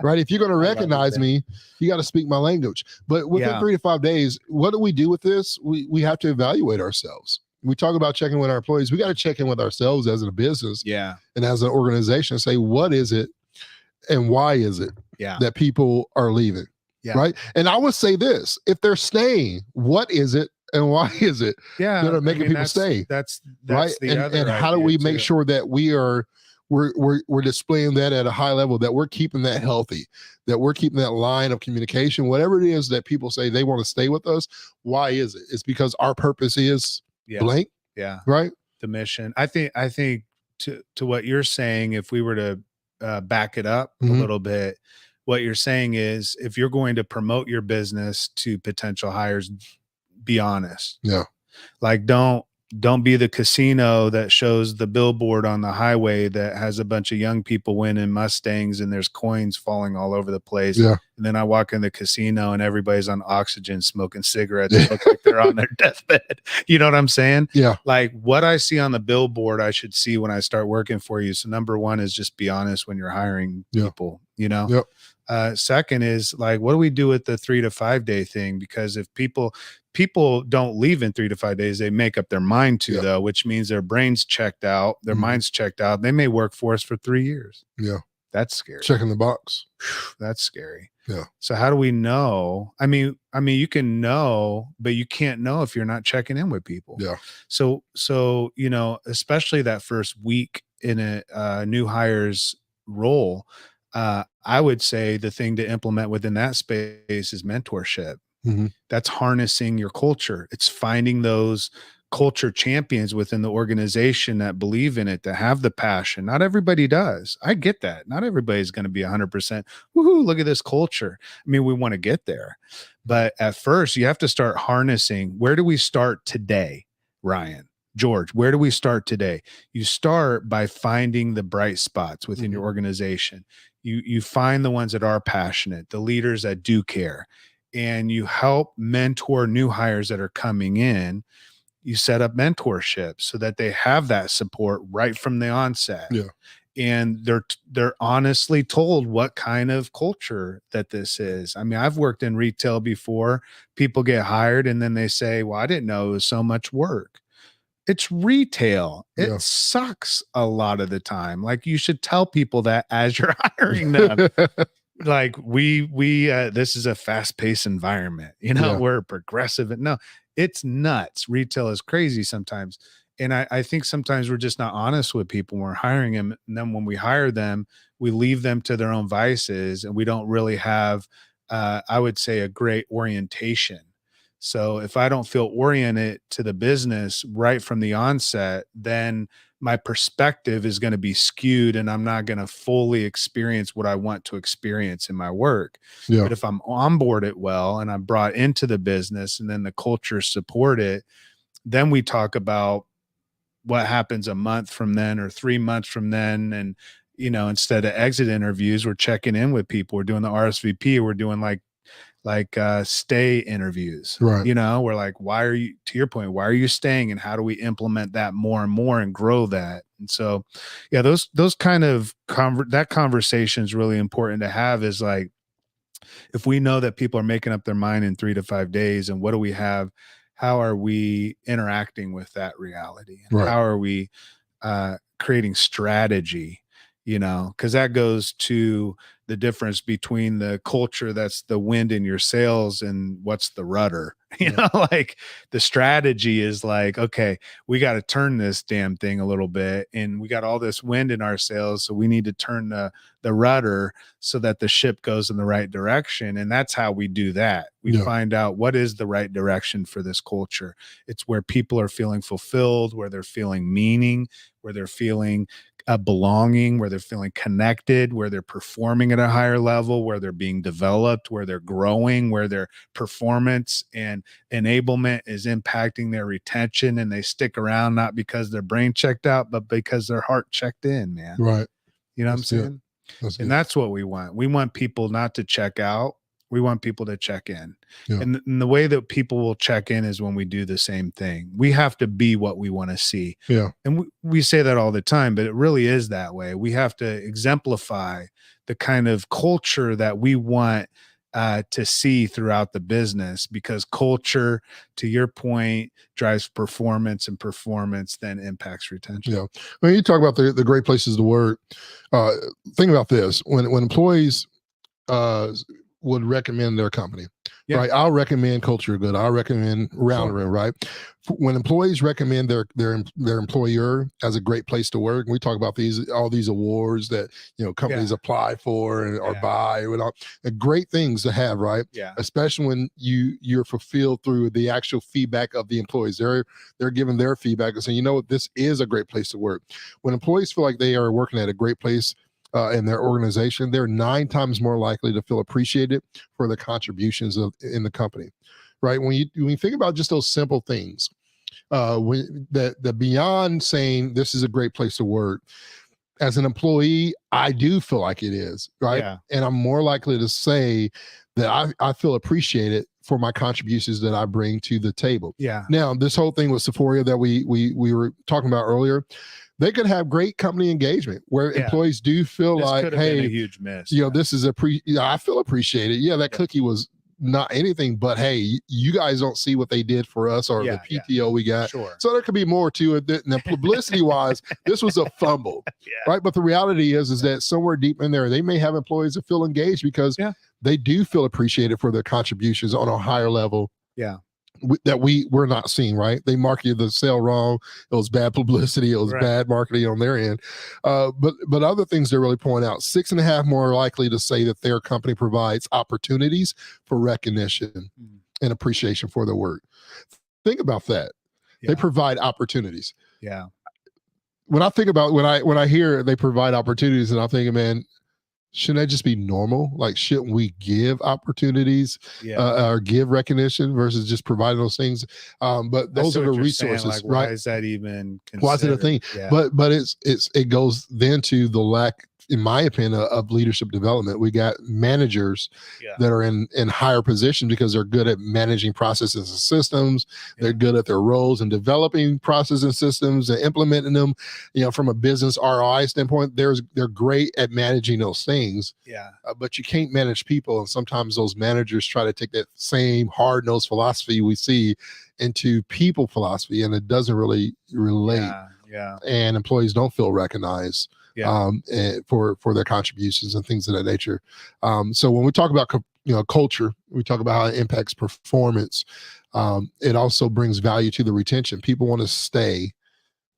Right. If you're going to recognize me, you got to speak my language. But within 3 to 5 days, what do we do with this? We have to evaluate ourselves. We talk about checking with our employees. We got to check in with ourselves as a business and as an organization and say, what is it and why is it? that people are leaving. Right. And I would say this, if they're staying, what is it and why is it that are making people stay? That's right. And how do we make sure that we're displaying that at a high level, that we're keeping that healthy, that we're keeping that line of communication, whatever it is that people say they want to stay with us. Why is it? It's because our purpose is blank. Yeah. Right. The mission. I think to what you're saying, if we were to back it up a little bit, what you're saying is, if you're going to promote your business to potential hires, be honest. Yeah. Like, don't be the casino that shows the billboard on the highway that has a bunch of young people winning Mustangs and there's coins falling all over the place. Yeah. And then I walk in the casino and everybody's on oxygen smoking cigarettes. They look like they're on their deathbed. You know what I'm saying? Yeah. Like, what I see on the billboard, I should see when I start working for you. So number one is just be honest when you're hiring people, you know? Yep. Second is, like, what do we do with the 3 to 5 day thing? Because if people don't leave in 3 to 5 days, they make up their mind to, though, which means their brain's checked out, their mind's checked out. They may work for us for 3 years. Yeah. That's scary. Checking the box. That's scary. Yeah. So how do we know? I mean, you can know, but you can't know if you're not checking in with people. Yeah. So, you know, especially that first week in a new hire's role, I would say the thing to implement within that space is mentorship. That's harnessing your culture. It's finding those culture champions within the organization that believe in it, that have the passion. Not everybody does. I get that. Not everybody's going to be 100%. Woohoo, look at this culture. I mean, we want to get there. But at first, you have to start harnessing. Where do we start today, Ryan? George, where do we start today? You start by finding the bright spots within your organization. You find the ones that are passionate, the leaders that do care, and you help mentor new hires that are coming in. You set up mentorship so that they have that support right from the onset. Yeah. And they're honestly told what kind of culture that this is. I mean, I've worked in retail before. People get hired and then they say, well, I didn't know it was so much work. It's retail. It sucks a lot of the time. Like, you should tell people that as you're hiring them. Like, we this is a fast-paced environment. You know, we're progressive. No, it's nuts. Retail is crazy sometimes. And I think sometimes we're just not honest with people when we're hiring them. And then when we hire them, we leave them to their own vices, and we don't really have, I would say, a great orientation. So if I don't feel oriented to the business right from the onset, then my perspective is going to be skewed and I'm not going to fully experience what I want to experience in my work. Yeah. But if I'm onboarded well and I'm brought into the business and then the culture support it, then we talk about what happens a month from then or 3 months from then. And, you know, instead of exit interviews, we're checking in with people. We're doing the RSVP. We're doing like stay interviews, right? You know, we're like, why are you, to your point, why are you staying, and how do we implement that more and more and grow that? And so, yeah, those kind of that conversation is really important to have. Is like, if we know that people are making up their mind in 3 to 5 days, and what do we have? How are we interacting with that reality? And right. How are we creating strategy? You know, because that goes to the difference between the culture that's the wind in your sails and what's the rudder. You know, like, the strategy is like, okay, we got to turn this damn thing a little bit, and we got all this wind in our sails, so we need to turn the rudder so that the ship goes in the right direction. And that's how we do that. We find out what is the right direction for this culture. It's where people are feeling fulfilled, where they're feeling meaning, where they're feeling belonging, where they're feeling connected, where they're performing at a higher level, where they're being developed, where they're growing, where their performance and enablement is impacting their retention, and they stick around not because their brain checked out, but because their heart checked in, man. Right. You know what I'm saying? That's what we want. We want people not to check out. We want people to check in. Yeah. And the way that people will check in is when we do the same thing. We have to be what we want to see. Yeah. And we say that all the time, but it really is that way. We have to exemplify the kind of culture that we want to see throughout the business, because culture, to your point, drives performance, and performance then impacts retention. Yeah. When you talk about the great places to work, think about this. When employees would recommend their company, Yeah. right? I'll recommend Culture Good. I'll recommend Round Room, right? When employees recommend their employer as a great place to work, and we talk about all these awards that companies apply for or buy, and all, great things to have, right? Yeah. Especially when you're fulfilled through the actual feedback of the employees. They're giving their feedback and saying, this is a great place to work. When employees feel like they are working at a great place in their organization, they're 9 times more likely to feel appreciated for the contributions in the company, right? When you think about just those simple things, the beyond saying this is a great place to work, as an employee, I do feel like it is, right? Yeah. And I'm more likely to say that I feel appreciated for my contributions that I bring to the table. Yeah. Now, this whole thing with Sephora that we were talking about earlier, they could have great company engagement where employees do feel like, hey, been a huge miss. This is I feel appreciated. Yeah, that cookie was not anything, but hey, you guys don't see what they did for us or the PTO we got. Sure. So there could be more to it. And publicity wise, this was a fumble, right? But the reality is that somewhere deep in there, they may have employees that feel engaged because they do feel appreciated for their contributions on a higher level. Yeah. That we're not seeing, right? They marketed the sale wrong. It was bad publicity. It was bad marketing on their end. But other things they really point out: 6.5 more likely to say that their company provides opportunities for recognition and appreciation for their work. Think about that. They provide opportunities. Yeah. When I think about when I hear they provide opportunities, and I'm thinking, man, shouldn't that just be normal? Like, shouldn't we give opportunities or give recognition versus just providing those things? But those are the resources, saying, right? Why is that even considered? Why is it a thing? Yeah. But it goes then to the lack, in my opinion, of leadership development. We got managers that are in higher position because they're good at managing processes and systems. They're good at their roles and developing processes and systems and implementing them. From a business ROI standpoint, they're great at managing those things. Yeah. But you can't manage people, and sometimes those managers try to take that same hard-nosed philosophy we see into people philosophy, and it doesn't really relate. Yeah. And employees don't feel recognized for their contributions and things of that nature. So when we talk about culture, we talk about how it impacts performance. It also brings value to the retention. People want to stay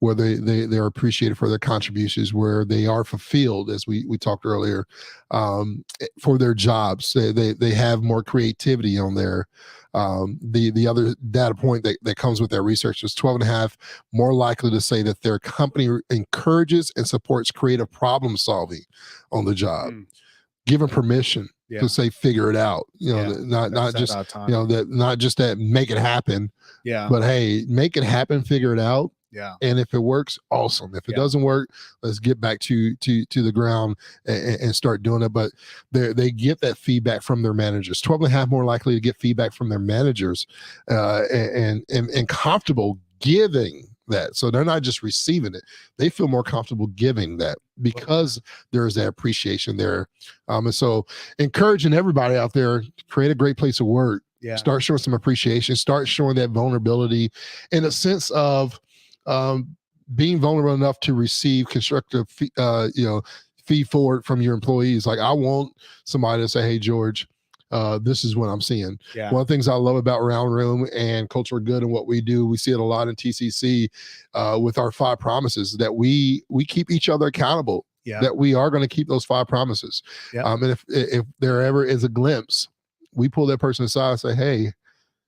where they're appreciated for their contributions, where they are fulfilled, as we talked earlier, for their jobs. They have more creativity on there. The other data point that comes with that research is 12.5 more likely to say that their company encourages and supports creative problem solving on the job. Given permission to say, figure it out, not just not just that make it happen, but hey, make it happen, figure it out. Yeah. And if it works, awesome. If it doesn't work, let's get back to the ground and start doing it. But they get that feedback from their managers. 12.5 more likely to get feedback from their managers and comfortable giving that. So they're not just receiving it. They feel more comfortable giving that because there's that appreciation there. And so encouraging everybody out there, create a great place to work. Yeah. Start showing some appreciation. Start showing that vulnerability in a sense of being vulnerable enough to receive constructive, feed forward from your employees. Like, I want somebody to say, hey, George, this is what I'm seeing. Yeah. One of the things I love about Round Room and Culture Good and what we do, we see it a lot in TCC with our 5 promises, that we keep each other accountable, that we are going to keep those 5 promises. And if there ever is a glimpse, we pull that person aside and say, hey,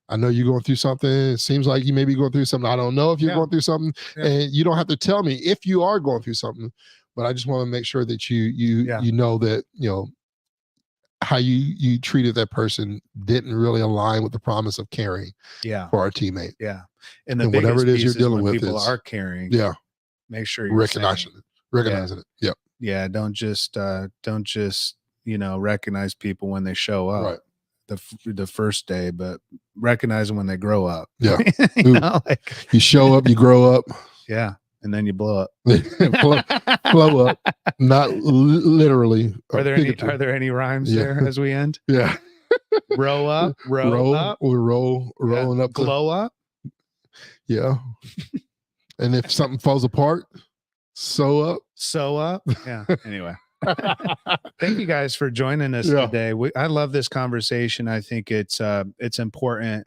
I know you're going through something. It seems like you may be going through something. I don't know if you're going through something, and you don't have to tell me if you are going through something, but I just want to make sure that you know that, how you treated that person didn't really align with the promise of caring for our teammate. Yeah. And whatever it is you're dealing with, people are caring. Make sure you're recognizing it. Yeah. Yeah. Don't just recognize people when they show up. Right. The first day, but recognize them when they grow up. Yeah. You show up, you grow up. Yeah. And then you blow up. blow up. Not literally. Are there any rhymes there as we end? Yeah. Roll up. We're rolling up. Glow up. Yeah. And if something falls apart, sew up. Sew up. Yeah. Anyway. Thank you guys for joining us today. I love this conversation. I think it's important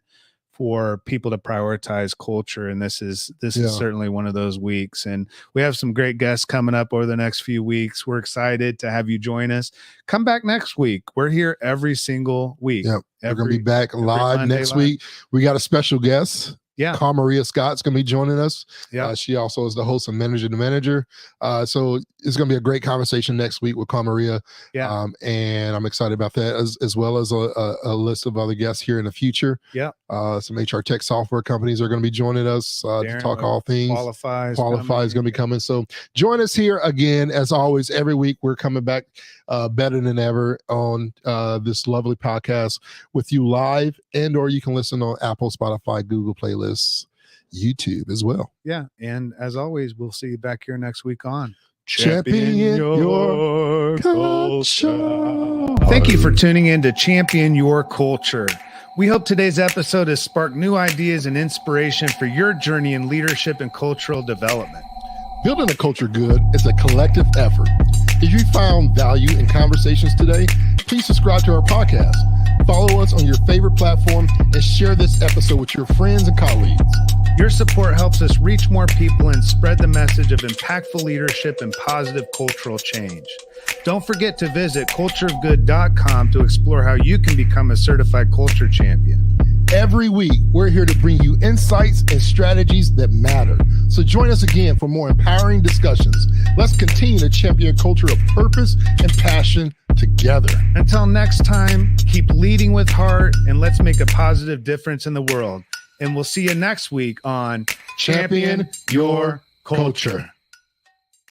for people to prioritize culture, and this is certainly one of those weeks. And we have some great guests coming up over the next few weeks. We're excited to have you join us. Come back next week. We're here every single week. Yep. We're going to be back live next week. We got a special guest. Yeah. Carl Maria Scott's going to be joining us. Yeah. She also is the host of Manager to Manager. So it's going to be a great conversation next week with Carl Maria. Yeah. And I'm excited about that, as well as a list of other guests here in the future. Yeah. Some HR tech software companies are going to be joining us to talk all things. Qualify is going to be coming. So join us here again. As always, every week we're coming back better than ever on this lovely podcast with you live, or you can listen on Apple, Spotify, Google Playlists, YouTube as well. Yeah. And as always, we'll see you back here next week on Champion Your Culture. Thank you for tuning in to Champion Your Culture. We hope today's episode has sparked new ideas and inspiration for your journey in leadership and cultural development. Building a culture good is a collective effort. If you found value in conversations today, please subscribe to our podcast. Follow us on your favorite platform and share this episode with your friends and colleagues. Your support helps us reach more people and spread the message of impactful leadership and positive cultural change. Don't forget to visit cultureofgood.com to explore how you can become a certified culture champion. Every week, we're here to bring you insights and strategies that matter. So join us again for more empowering discussions. Let's continue to champion a culture of purpose and passion together. Until next time, keep leading with heart, and let's make a positive difference in the world. And we'll see you next week on Champion Your Culture.